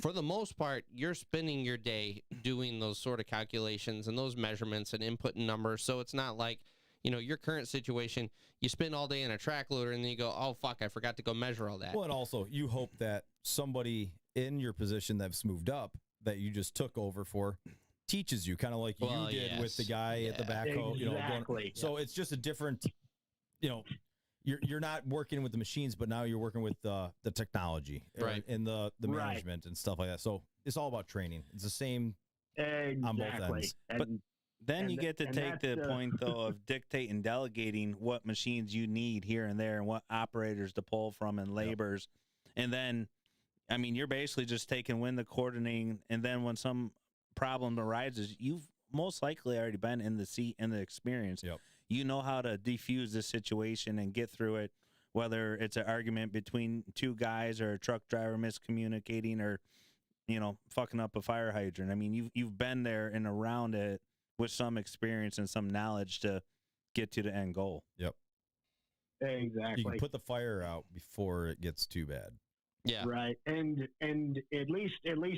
for the most part, you're spending your day doing those sort of calculations and those measurements and inputting numbers. So it's not like, your current situation, you spend all day in a track loader and then you go, oh, fuck, I forgot to go measure all that. Well, and also you hope that somebody in your position that's moved up that you just took over for teaches you, kind of like you did with the guy at the backhoe. Exactly. So it's just a different, you're not working with the machines, but now you're working with the technology and the management and stuff like that. So it's all about training. It's the same on both ends. But then you get to take the point, though, of dictating, delegating what machines you need here and there and what operators to pull from and labors. And then, I mean, you're basically just taking when the coordinating, and then when some problem arises, you've most likely already been in the seat and the experience. Yep. You know how to defuse this situation and get through it, whether it's an argument between two guys or a truck driver miscommunicating or, fucking up a fire hydrant. I mean, you've been there and around it with some experience and some knowledge to get to the end goal. Yep. Exactly. You can put the fire out before it gets too bad. Yeah. Right. And at least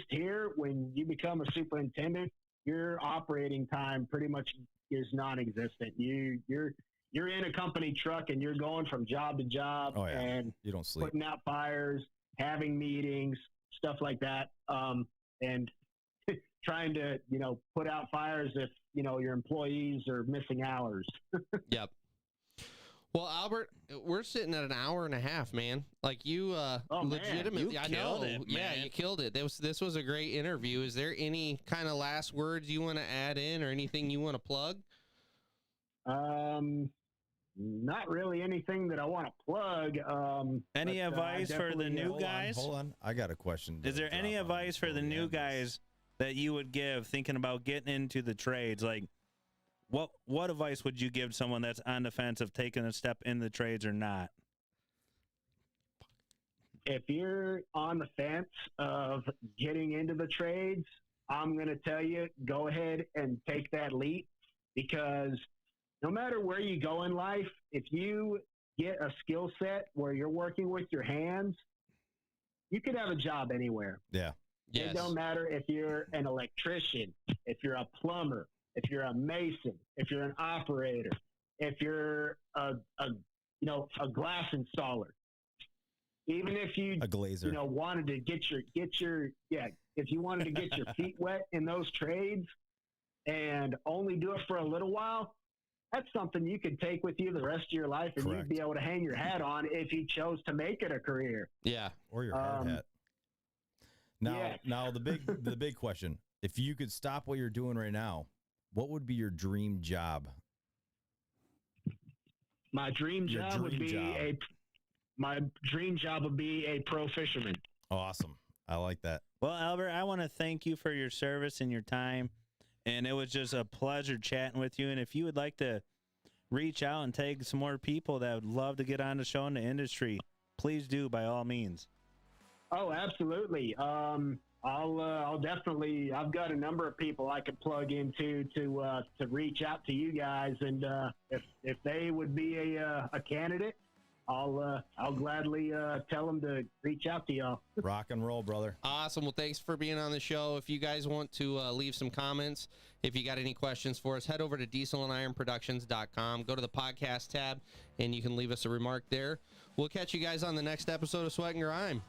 here, when you become a superintendent, your operating time pretty much is non-existent. You're in a company truck and you're going from job to job and you don't sleep, putting out fires, having meetings, stuff like that. And trying to, put out fires if, your employees are missing hours. Yep. Well, Albert, we're sitting at an hour and a half, man. Like you, legitimately, you I killed know. it, Yeah, man. you killed it. This was a great interview. Is there any kind of last words you want to add in or anything you want to plug? Not really anything that I want to plug. Any advice for the new guys? Hold on. I got a question. Is there any advice for the new guys that you would give thinking about getting into the trades? Like, what advice would you give someone that's on the fence of taking a step in the trades or not? If you're on the fence of getting into the trades, I'm going to tell you, go ahead and take that leap, because no matter where you go in life, if you get a skill set where you're working with your hands, you could have a job anywhere. Yeah. Yes. It don't matter if you're an electrician, if you're a plumber, if you're a mason, if you're an operator, if you're a glass installer, even if you a glazer, wanted to if you wanted to get your feet wet in those trades and only do it for a little while, that's something you could take with you the rest of your life, and you'd be able to hang your hat on if you chose to make it a career. Yeah. Or your hard hat. Now the big question: if you could stop what you're doing right now, what would be your dream job? My dream job would be a pro fisherman. Awesome. I like that. Well, Albert, I want to thank you for your service and your time, and it was just a pleasure chatting with you. And if you would like to reach out and take some more people that would love to get on the show in the industry, please do, by all means. Oh, absolutely. I'll definitely. I've got a number of people I could plug into to reach out to you guys, and if they would be a candidate, I'll gladly tell them to reach out to y'all. Rock and roll, brother. Awesome. Well, thanks for being on the show. If you guys want to leave some comments, if you got any questions for us, head over to dieselandironproductions.com. Go to the podcast tab, and you can leave us a remark there. We'll catch you guys on the next episode of Sweat and Grime.